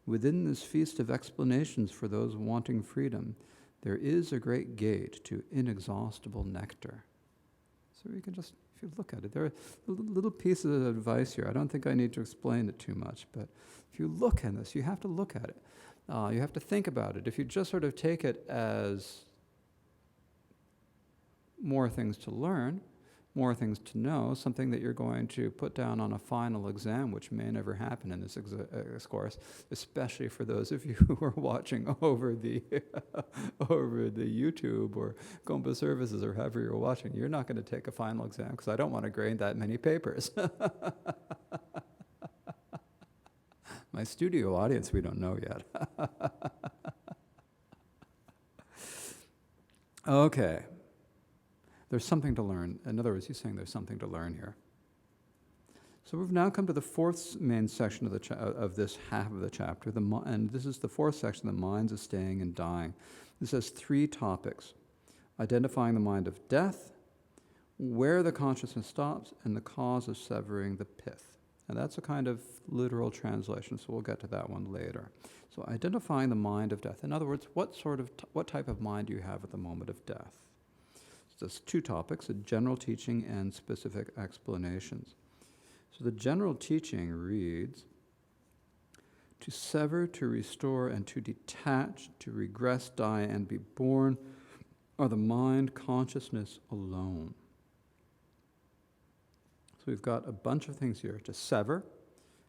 Within this feast of explanations for those wanting freedom, there is a great gate to inexhaustible nectar. So you can just, if you look at it, there are little pieces of advice here. I don't think I need to explain it too much, but if you look at this, you have to look at it. You have to think about it. If you just sort of take it as more things to learn, more things to know, something that you're going to put down on a final exam, which may never happen in this course, especially for those of you who are watching over the YouTube or Khenpo services or however you're watching. You're not going to take a final exam because I don't want to grade that many papers. My studio audience, we don't know yet. Okay. There's something to learn. In other words, he's saying there's something to learn here. So we've now come to the fourth main section of this half of the chapter, and this is the fourth section, the minds of staying and dying. This has 3 topics: identifying the mind of death, where the consciousness stops, and the cause of severing the pith. And that's a kind of literal translation, so we'll get to that one later. So identifying the mind of death. In other words, what type of mind do you have at the moment of death? There's 2 topics, a general teaching and specific explanations. So the general teaching reads, to sever, to restore, and to detach, to regress, die, and be born are the mind consciousness alone. So we've got a bunch of things here: to sever,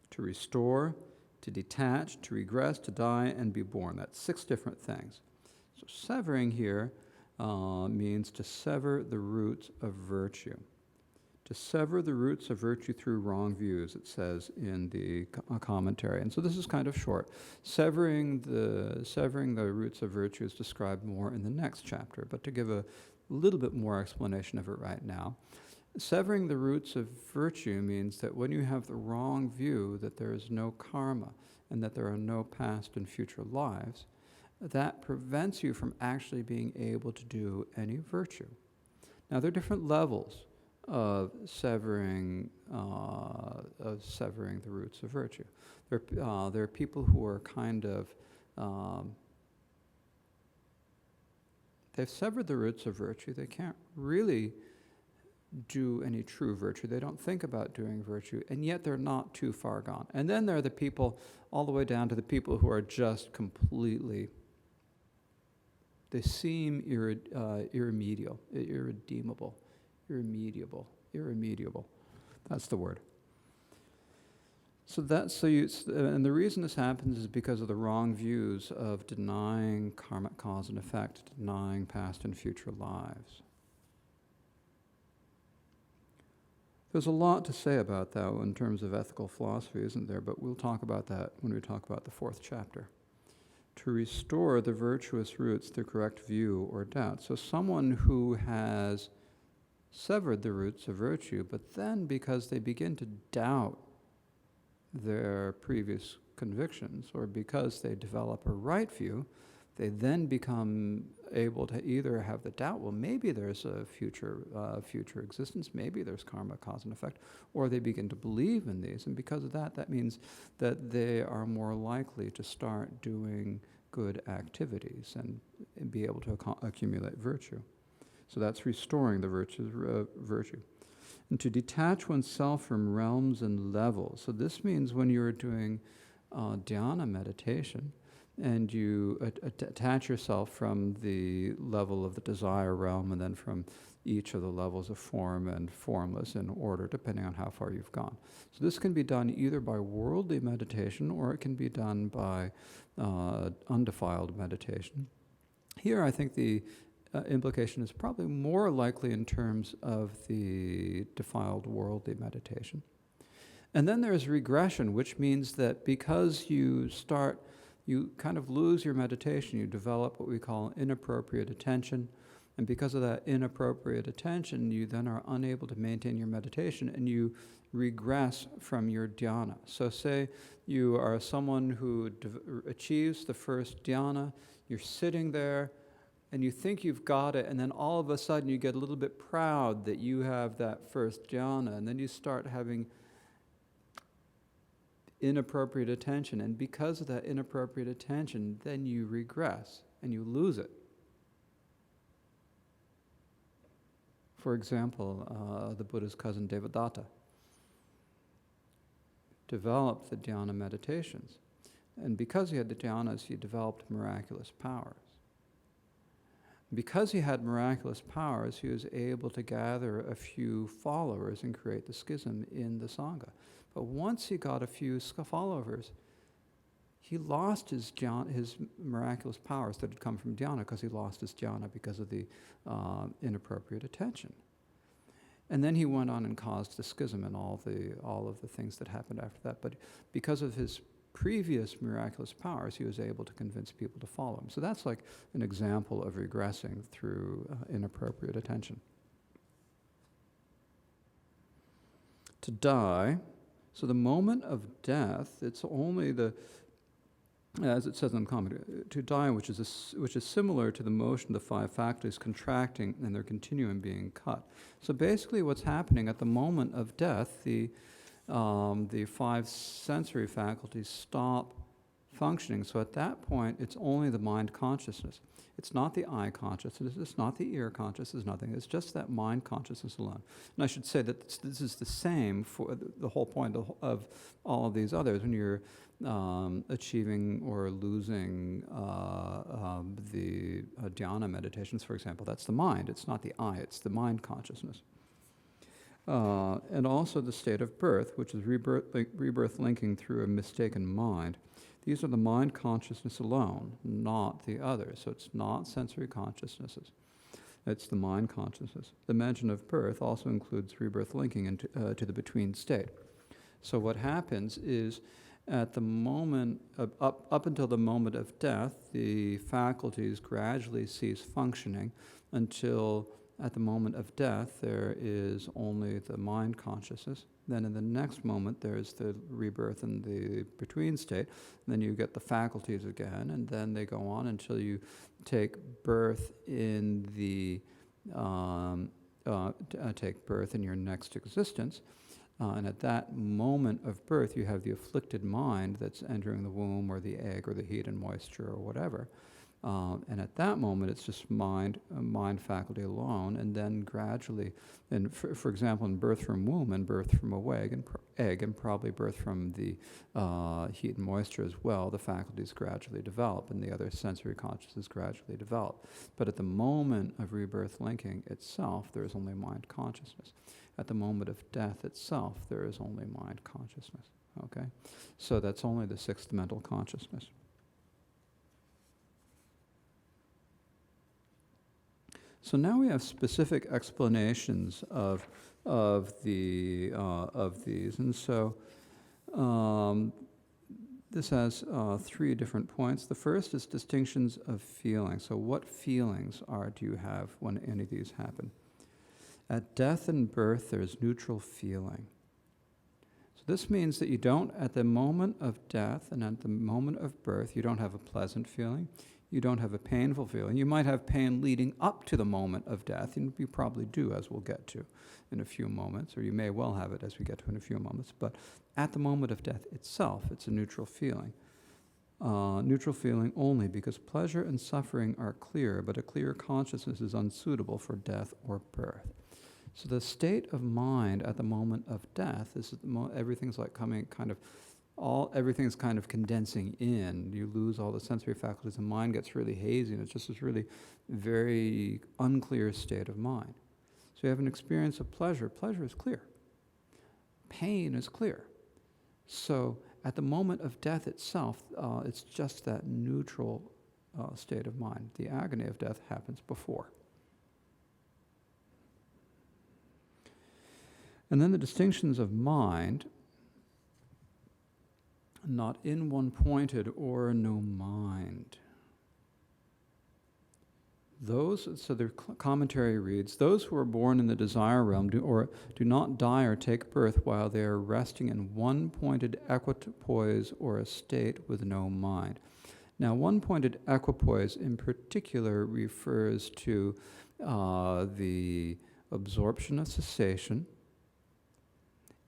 to restore, to detach, to regress, to die, and be born. That's 6 different things. So severing here means to sever the roots of virtue. To sever the roots of virtue through wrong views, it says in the commentary. And so this is kind of short. Severing the roots of virtue is described more in the next chapter, but to give a little bit more explanation of it right now. Severing the roots of virtue means that when you have the wrong view that there is no karma and that there are no past and future lives, that prevents you from actually being able to do any virtue. Now, there are different levels of severing the roots of virtue. There are people who are kind of they've severed the roots of virtue. They can't really do any true virtue. They don't think about doing virtue, and yet they're not too far gone. And then there are the people, all the way down to the people who are just completely, they seem irremediable. That's the word. And the reason this happens is because of the wrong views of denying karmic cause and effect, denying past and future lives. There's a lot to say about that in terms of ethical philosophy, isn't there? But we'll talk about that when we talk about the 4th chapter. To restore the virtuous roots through correct view or doubt. So someone who has severed the roots of virtue, but then because they begin to doubt their previous convictions, or because they develop a right view, they then become able to either have the doubt, well, maybe there's a future existence, maybe there's karma, cause and effect, or they begin to believe in these, and because of that, that means that they are more likely to start doing good activities and be able to accumulate virtue. So that's restoring the virtue. And to detach oneself from realms and levels. So this means when you're doing dhyana meditation, and you attach yourself from the level of the desire realm and then from each of the levels of form and formless in order, depending on how far you've gone. So this can be done either by worldly meditation or it can be done by undefiled meditation. Here I think the implication is probably more likely in terms of the defiled worldly meditation. And then there's regression, which means that because you kind of lose your meditation, you develop what we call inappropriate attention, and because of that inappropriate attention, you then are unable to maintain your meditation, and you regress from your dhyana. So say you are someone who achieves the first dhyana, you're sitting there, and you think you've got it, and then all of a sudden you get a little bit proud that you have that first jhana, and then you start having inappropriate attention, and because of that inappropriate attention, then you regress and you lose it. For example, the Buddha's cousin Devadatta developed the dhyana meditations, and because he had the dhyanas, he developed miraculous powers. Because he had miraculous powers, he was able to gather a few followers and create the schism in the Sangha. But once he got a few followers, he lost his miraculous powers that had come from dhyana, because he lost his dhyana because of the inappropriate attention. And then he went on and caused the schism and all of the things that happened after that. But because of his previous miraculous powers, he was able to convince people to follow him. So that's like an example of regressing through inappropriate attention. To die, so the moment of death, it's only as it says in the comment, to die, which is similar to the motion of the five faculties contracting and their continuum being cut. So basically what's happening at the moment of death, the five sensory faculties stop functioning. So at that point, it's only the mind consciousness. It's not the eye consciousness, it's not the ear consciousness, nothing. It's just that mind consciousness alone. And I should say that this is the same for the whole point of all of these others. When you're achieving or losing the dhyana meditations, for example, that's the mind. It's not the eye, it's the mind consciousness. And also the state of birth, which is rebirth linking through a mistaken mind. These are the mind consciousness alone, not the others. So it's not sensory consciousnesses. It's the mind consciousness. The mention of birth also includes rebirth linking into to the between state. So what happens is at the moment, up until the moment of death, the faculties gradually cease functioning until at the moment of death, there is only the mind consciousness. Then in the next moment, there's the rebirth in the between state. And then you get the faculties again, and then they go on until you take birth in take birth in your next existence. And at that moment of birth, you have the afflicted mind that's entering the womb or the egg or the heat and moisture or whatever. And at that moment, it's just mind faculty alone, and then gradually, and for example, in birth from womb and birth from a egg, and probably birth from the heat and moisture as well, the faculties gradually develop, and the other sensory consciousness gradually develop. But at the moment of rebirth linking itself, there is only mind consciousness. At the moment of death itself, there is only mind consciousness. Okay, so that's only the sixth mental consciousness. So now we have specific explanations of these, and so this has 3 different points. The first is distinctions of feeling. So what feelings do you have when any of these happen? At death and birth, there is neutral feeling. So this means that you don't, at the moment of death and at the moment of birth, you don't have a pleasant feeling. You don't have a painful feeling. You might have pain leading up to the moment of death, and you probably do, as we'll get to in a few moments, or you may well have it as we get to in a few moments. But at the moment of death itself, it's a neutral feeling. Neutral feeling only because pleasure and suffering are clear, but a clear consciousness is unsuitable for death or birth. So the state of mind at the moment of death is everything's like coming kind of everything's kind of condensing in. You lose all the sensory faculties, and mind gets really hazy, and it's just this really very unclear state of mind. So you have an experience of pleasure. Pleasure is clear. Pain is clear. So at the moment of death itself, it's just that neutral state of mind. The agony of death happens before. And then the distinctions of mind, not in one pointed or no mind. So their commentary reads, those who are born in the desire realm do not die or take birth while they are resting in one-pointed equipoise or a state with no mind. Now, one-pointed equipoise in particular refers to the absorption of cessation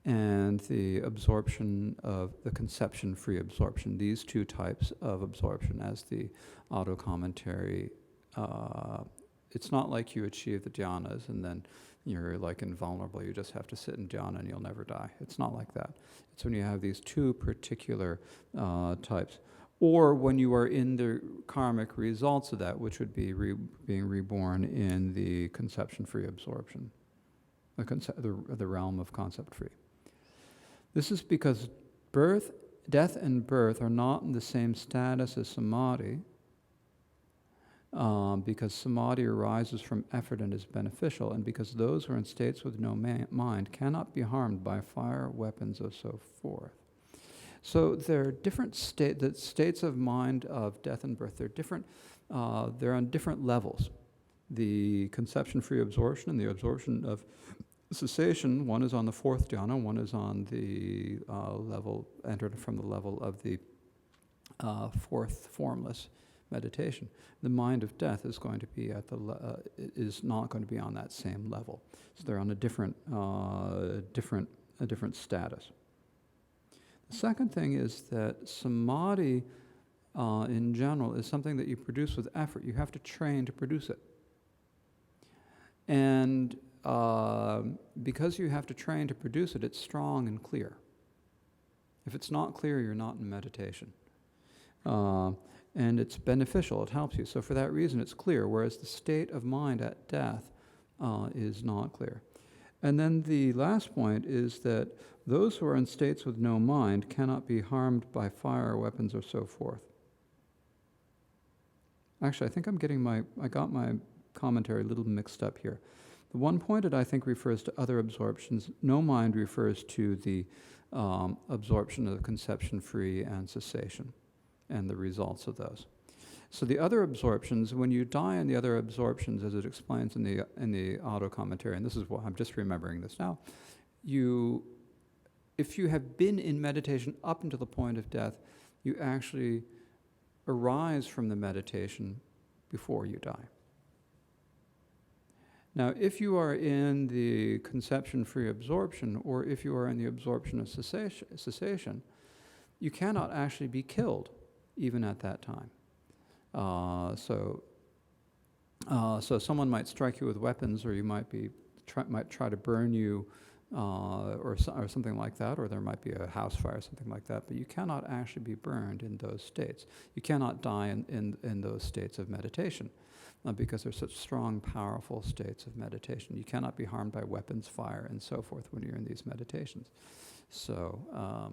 and the absorption of the conception-free absorption. These two types of absorption, as the auto commentary. It's not like you achieve the dhyanas and then you're like invulnerable. You just have to sit in dhyana and you'll never die. It's not like that. It's when you have these two particular types. Or when you are in the karmic results of that, which would be being reborn in the conception-free absorption, the realm of concept-free. This is because death and birth are not in the same status as samadhi, because samadhi arises from effort and is beneficial, and because those who are in states with no mind cannot be harmed by fire, weapons, or so forth. So there are different states of mind of death and birth. They're different. They're on different levels. The conception-free absorption and the absorption of cessation, one is on the fourth dhyana, one is on the level, entered from the level of the fourth formless meditation. The mind of death is going to be is not going to be on that same level. So they're on a different status. The second thing is that samadhi, in general, is something that you produce with effort. You have to train to produce it. And because you have to train to produce it, it's strong and clear. If it's not clear, you're not in meditation. And it's beneficial, it helps you. So for that reason, it's clear, whereas the state of mind at death is not clear. And then the last point is that those who are in states with no mind cannot be harmed by fire, weapons, or so forth. Actually, I think I got my commentary a little mixed up here. The one-pointed, I think, refers to other absorptions. No mind refers to the absorption of conception-free and cessation and the results of those. So the other absorptions, when you die in the other absorptions, as it explains in the auto commentary, and this is what I'm just remembering this now, if you have been in meditation up until the point of death, you actually arise from the meditation before you die. Now, if you are in the conception-free absorption, or if you are in the absorption of cessation, you cannot actually be killed even at that time. So someone might strike you with weapons, or you might try to burn you, or something like that, or there might be a house fire, something like that. But you cannot actually be burned in those states. You cannot die in those states of meditation, because they're such strong, powerful states of meditation. You cannot be harmed by weapons, fire, and so forth when you're in these meditations. So.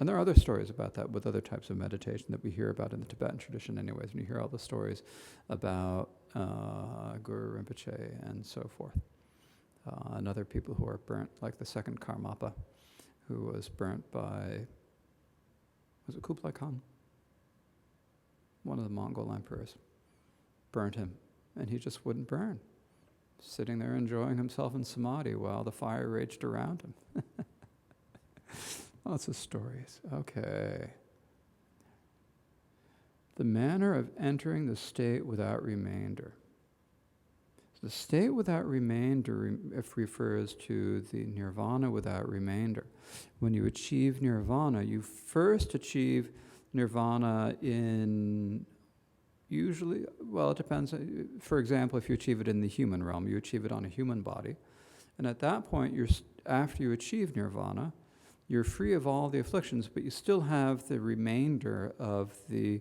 And there are other stories about that with other types of meditation that we hear about in the Tibetan tradition anyways, and you hear all the stories about Guru Rinpoche and so forth. And other people who are burnt, like the second Karmapa, who was burnt by, was it Kublai Khan? One of the Mongol emperors burnt him, and he just wouldn't burn, sitting there enjoying himself in samadhi while the fire raged around him. Lots of stories. Okay. The manner of entering the state without remainder. The state without remainder refers to the nirvana without remainder. When you achieve nirvana, you first achieve nirvana in usually, well, it depends. For example, if you achieve it in the human realm, you achieve it on a human body. And at that point, after you achieve nirvana, you're free of all the afflictions, but you still have the remainder of the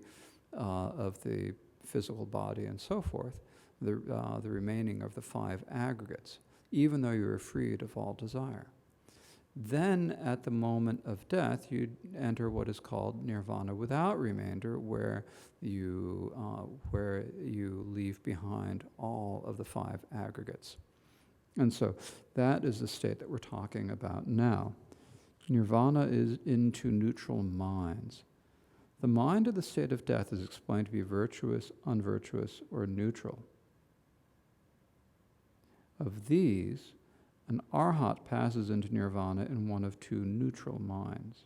physical body and so forth. The remaining of the 5 aggregates, even though you are freed of all desire. Then, at the moment of death, you enter what is called nirvana without remainder, where you leave behind all of the 5 aggregates. And so, that is the state that we're talking about now. Nirvana is into neutral minds. The mind of the state of death is explained to be virtuous, unvirtuous, or neutral. Of these, an arhat passes into nirvana in one of 2 neutral minds.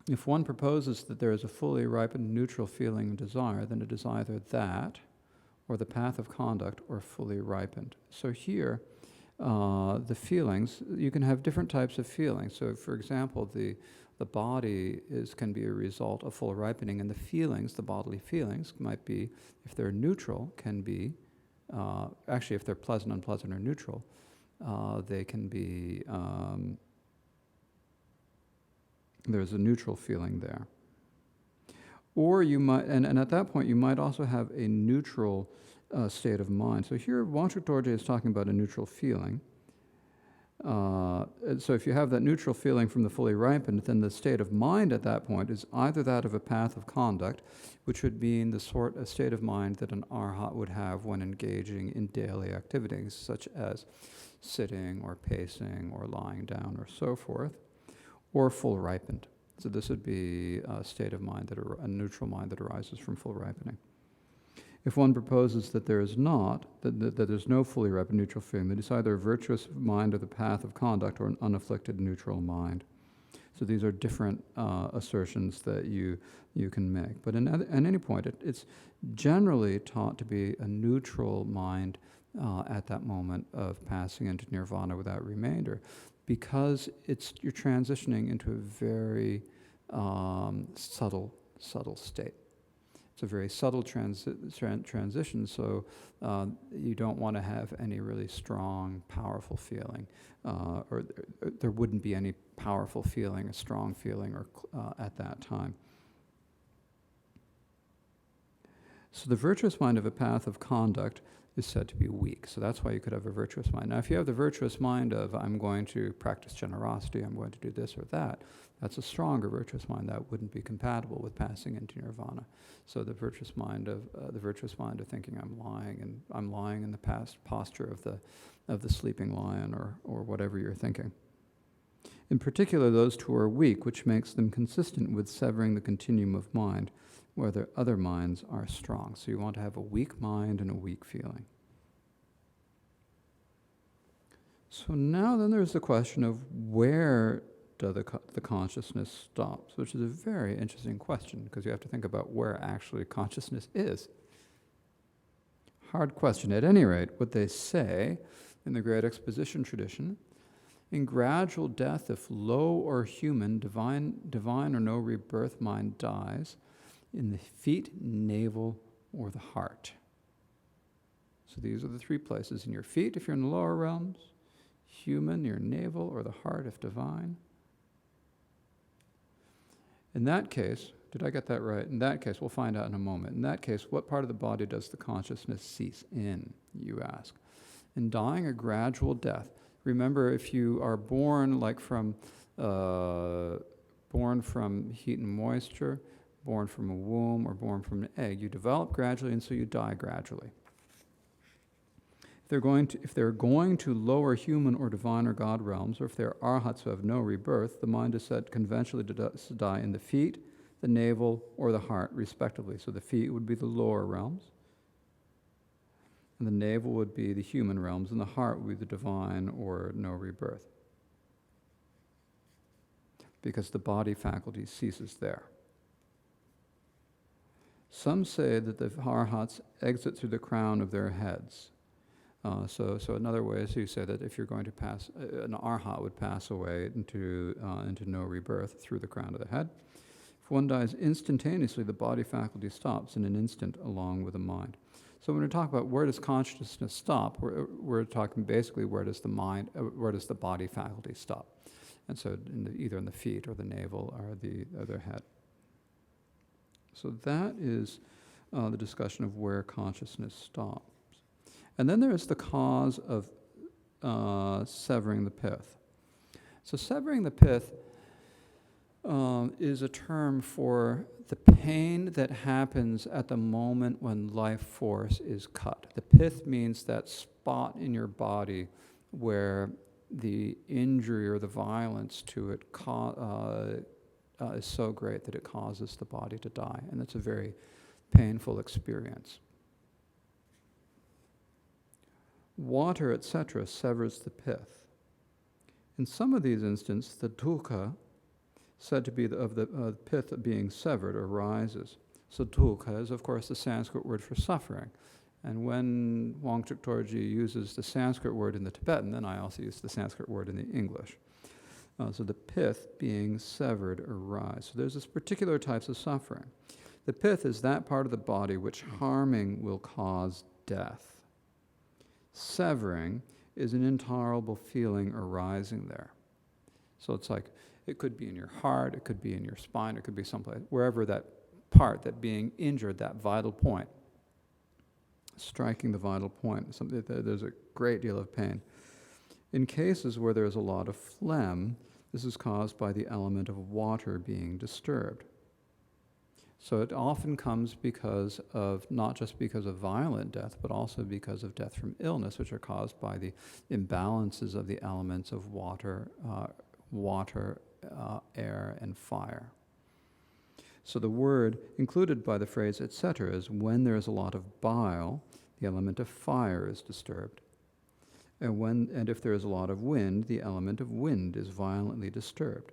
If one proposes that there is a fully ripened neutral feeling and desire, then it is either that, or the path of conduct, or fully ripened. So here, the feelings, you can have different types of feelings. So, for example, the body can be a result of full ripening, and the feelings, the bodily feelings, might be, if they're neutral, can be, actually if they're pleasant, unpleasant, or neutral, they can be, there's a neutral feeling there. Or you might, and at that point you might also have a neutral state of mind. So here Wangchuk Dorje is talking about a neutral feeling. So if you have that neutral feeling from the fully ripened, then the state of mind at that point is either that of a path of conduct, which would mean the sort of state of mind that an arhat would have when engaging in daily activities, such as sitting or pacing or lying down or so forth, or full ripened. So this would be a state of mind, a neutral mind that arises from full ripening. If one proposes that there is not, that there's no fully ripened neutral feeling, then it's either a virtuous mind or the path of conduct, or an unafflicted neutral mind. So these are different assertions that you can make. But at any point, it's generally taught to be a neutral mind at that moment of passing into nirvana without remainder, because you're transitioning into a very subtle state. It's a very subtle transition, so you don't want to have any really strong, powerful feeling, or there wouldn't be any powerful feeling, a strong feeling, or at that time. So the virtuous mind of a path of conduct is said to be weak. So that's why you could have a virtuous mind. Now, if you have the virtuous mind of, I'm going to practice generosity, I'm going to do this or that, that's a stronger virtuous mind. That wouldn't be compatible with passing into nirvana. So the virtuous mind of thinking I'm lying in the past posture of the sleeping lion, or whatever you're thinking. In particular, those 2 are weak, which makes them consistent with severing the continuum of mind, where the other minds are strong. So you want to have a weak mind and a weak feeling. So now then there's the question of where does the consciousness stops, which is a very interesting question, because you have to think about where actually consciousness is. Hard question. At any rate, what they say in the Great Exposition tradition, in gradual death, if low or human, divine or no rebirth mind dies, in the feet, navel, or the heart. So these are the 3 places. In your feet, if you're in the lower realms, human, your navel, or the heart, if divine. In that case, did I get that right? In that case, we'll find out in a moment. In that case, what part of the body does the consciousness cease in, you ask? In dying a gradual death, remember, if you are born from heat and moisture, born from a womb, or born from an egg, you develop gradually, and so you die gradually. If they're going to lower human or divine or God realms, or if they're arhats who have no rebirth, the mind is said conventionally to die in the feet, the navel, or the heart, respectively. So the feet would be the lower realms, and the navel would be the human realms, and the heart would be the divine or no rebirth. because the body faculty ceases there. Some say that the arhats exit through the crown of their heads. So another way is you say that if you're going to pass, an arhat would pass away into no rebirth through the crown of the head. If one dies instantaneously, the body faculty stops in an instant along with the mind. So when we talk about where does consciousness stop, we're talking basically where does the body faculty stop, and so either in the feet or the navel or the other head. So that is the discussion of where consciousness stops. And then there is the cause of severing the pith. So severing the pith is a term for the pain that happens at the moment when life force is cut. The pith means that spot in your body where the injury or the violence to it is so great that it causes the body to die. And it's a very painful experience. Water, etc., severs the pith. In some of these instances, the dukkha, said to be of the pith being severed, arises. So dukkha is, of course, the Sanskrit word for suffering. And when Wangchuk Dorje uses the Sanskrit word in the Tibetan, then I also use the Sanskrit word in the English. So the pith being severed arise. So there's this particular types of suffering. The pith is that part of the body which harming will cause death. Severing is an intolerable feeling arising there. So it's like, it could be in your heart, it could be in your spine, it could be someplace, wherever that part, that being injured, that vital point, striking the vital point, there's a great deal of pain. In cases where there's a lot of phlegm, this is caused by the element of water being disturbed. So it often comes because of, not just because of violent death, but also because of death from illness, which are caused by the imbalances of the elements of water, air, and fire. So the word included by the phrase etc. is when there is a lot of bile, the element of fire is disturbed. And if there is a lot of wind, the element of wind is violently disturbed.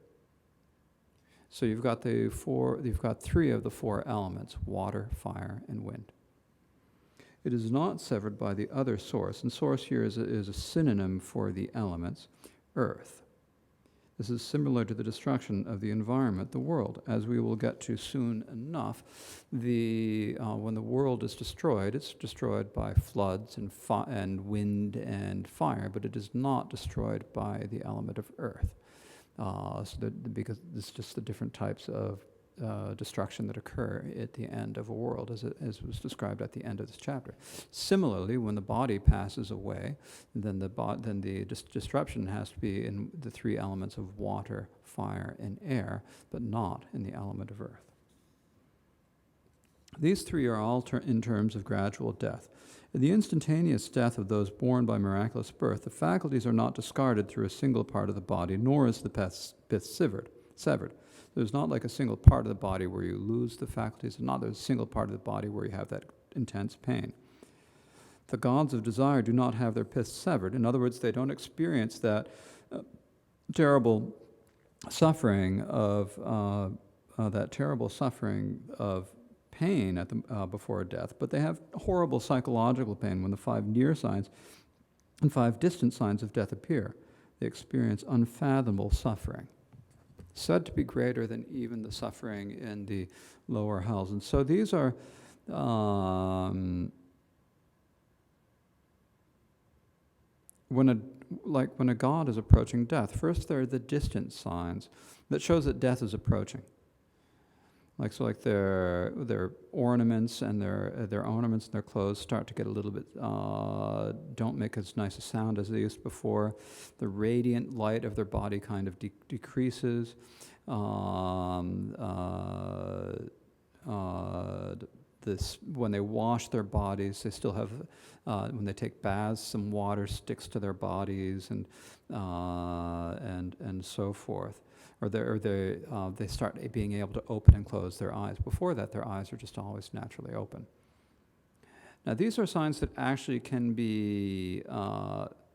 So you've got three of the four elements: water, fire, and wind. It is not severed by the other source, and source here is a synonym for the elements, earth. This is similar to the destruction of the environment, the world. As we will get to soon enough, when the world is destroyed, it's destroyed by floods and wind and fire, but it is not destroyed by the element of earth. Because it's just the different types of destruction that occur at the end of a world, as was described at the end of this chapter. Similarly, when the body passes away, then the disruption has to be in the three elements of water, fire, and air, but not in the element of earth. These three are all in terms of gradual death. In the instantaneous death of those born by miraculous birth, the faculties are not discarded through a single part of the body, nor is the pith severed. There's not like a single part of the body where you lose the faculties, and not there's a single part of the body where you have that intense pain. The gods of desire do not have their pith severed. In other words, they don't experience that terrible suffering of pain before death, but they have horrible psychological pain when the 5 near signs and 5 distant signs of death appear. They experience unfathomable suffering, said to be greater than even the suffering in the lower hells. And so these are when a god is approaching death. First, there are the distant signs that shows that death is approaching. Like their ornaments and their ornaments and their clothes start to get a little bit don't make as nice a sound as they used before. The radiant light of their body kind of decreases. When they wash their bodies, they still have when they take baths, some water sticks to their bodies and so forth. Or they start being able to open and close their eyes. Before that, their eyes are just always naturally open. Now, these are signs that actually can be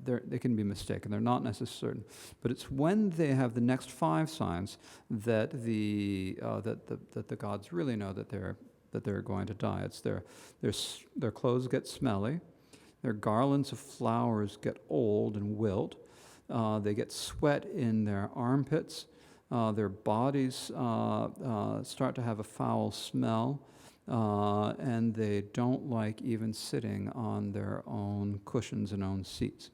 they can be mistaken. They're not necessarily certain. But it's when they have the next 5 signs that that the gods really know that they're going to die. It's their clothes get smelly, their garlands of flowers get old and wilt, they get sweat in their armpits, their bodies start to have a foul smell, and they don't like even sitting on their own cushions and own seats.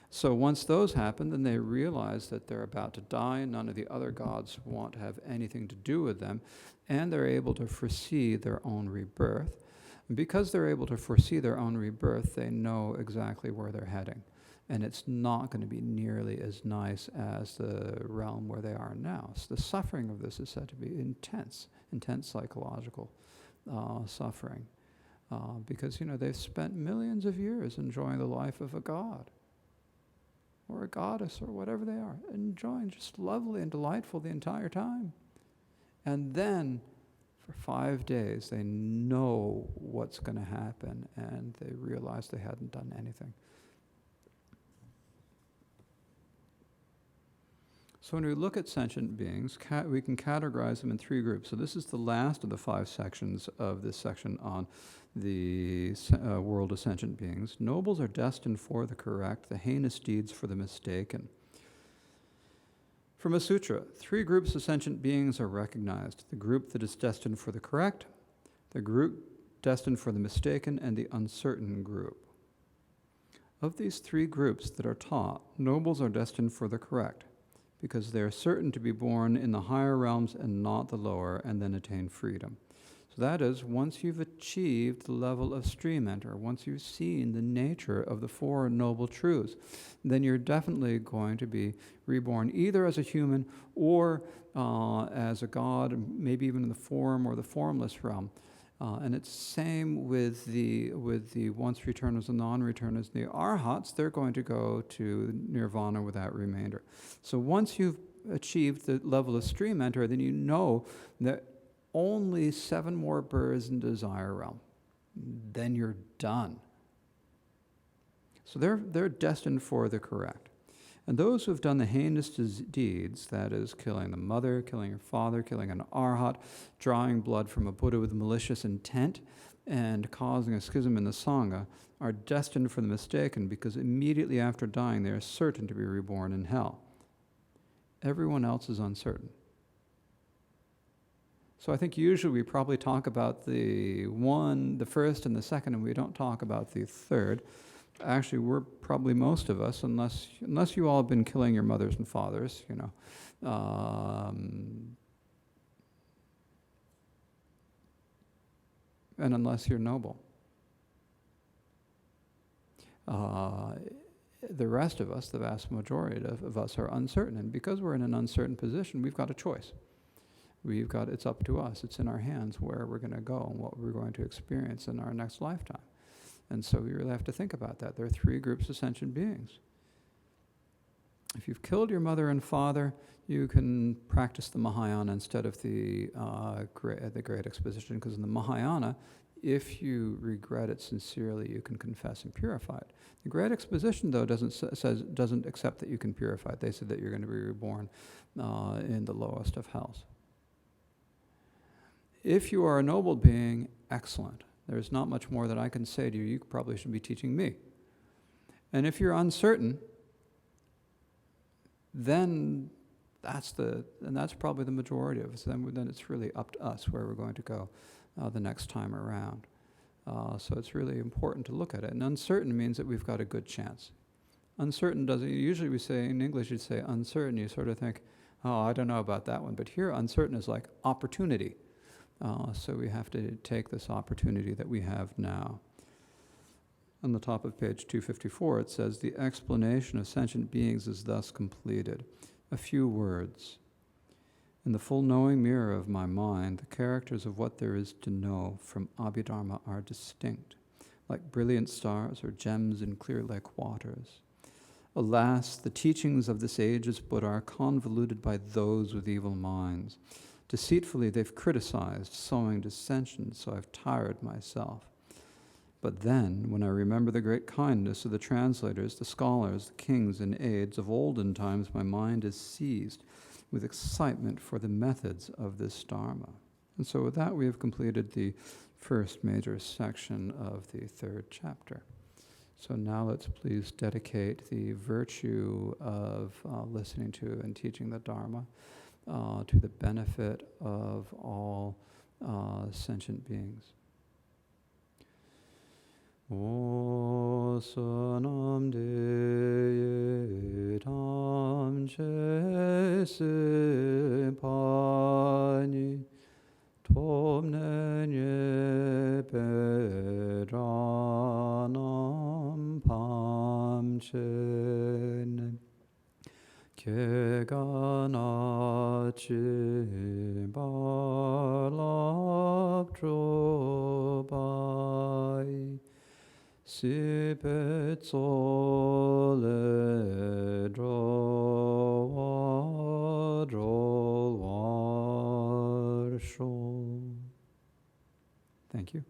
So once those happen, then they realize that they're about to die, and none of the other gods want to have anything to do with them, and they're able to foresee their own rebirth. And because they're able to foresee their own rebirth, they know exactly where they're heading. And it's not going to be nearly as nice as the realm where they are now. So the suffering of this is said to be intense psychological suffering. Because, they've spent millions of years enjoying the life of a god or a goddess or whatever they are, enjoying just lovely and delightful the entire time. And then for 5 days, they know what's going to happen, and they realize they hadn't done anything. So when we look at sentient beings, we can categorize them in 3 groups. So this is the last of the 5 sections of this section on the world of sentient beings. Nobles are destined for the correct, the heinous deeds for the mistaken. From a sutra, 3 groups of sentient beings are recognized: the group that is destined for the correct, the group destined for the mistaken, and the uncertain group. Of these 3 groups that are taught, nobles are destined for the correct, because they are certain to be born in the higher realms and not the lower, and then attain freedom. So that is, once you've achieved the level of stream enter, once you've seen the nature of the 4 noble truths, then you're definitely going to be reborn either as a human or as a god, maybe even in the form or the formless realm. And it's same with the once returners and non-returners. The arhats, they're going to go to nirvana without remainder. So once you've achieved the level of stream enter, then you know that only 7 more births in desire realm. Then you're done. So they're destined for the correct. And those who have done the heinous deeds, that is, killing the mother, killing your father, killing an arhat, drawing blood from a Buddha with malicious intent, and causing a schism in the Sangha, are destined for the mistaken, because immediately after dying they are certain to be reborn in hell. Everyone else is uncertain. So I think usually we probably talk about the first and the second, and we don't talk about the third. Actually, we're probably most of us, unless you all have been killing your mothers and fathers, and unless you're noble. The rest of us, the vast majority of us, are uncertain, and because we're in an uncertain position, we've got a choice. It's up to us. It's in our hands where we're going to go and what we're going to experience in our next lifetime. And so we really have to think about that. There are 3 groups of sentient beings. If you've killed your mother and father, you can practice the Mahayana instead of the Great Exposition, because in the Mahayana, if you regret it sincerely, you can confess and purify it. The Great Exposition, though, doesn't accept that you can purify it. They said that you're going to be reborn in the lowest of hells. If you are a noble being, excellent. There's not much more that I can say to you. You probably should be teaching me. And if you're uncertain, then that's probably the majority of us. Then it's really up to us where we're going to go the next time around. So it's really important to look at it. And uncertain means that we've got a good chance. Uncertain doesn't, usually we say, in English you'd say uncertain, you sort of think, oh, I don't know about that one. But here uncertain is like opportunity. So we have to take this opportunity that we have now. On the top of page 254, it says, the explanation of sentient beings is thus completed. A few words. In the full knowing mirror of my mind, the characters of what there is to know from Abhidharma are distinct, like brilliant stars or gems in clear lake waters. Alas, the teachings of this age's Buddha are convoluted by those with evil minds. Deceitfully they've criticized, sowing dissension, so I've tired myself. But then, when I remember the great kindness of the translators, the scholars, the kings, and aides of olden times, my mind is seized with excitement for the methods of this Dharma. And so with that, we have completed the first major section of the third chapter. So now let's please dedicate the virtue of listening to and teaching the Dharma to the benefit of all sentient beings. O sanam de tam che se pani tom nenye pedranam pam chen ke gana chi balap trobai si petzole drowa drowar shol. Thank you.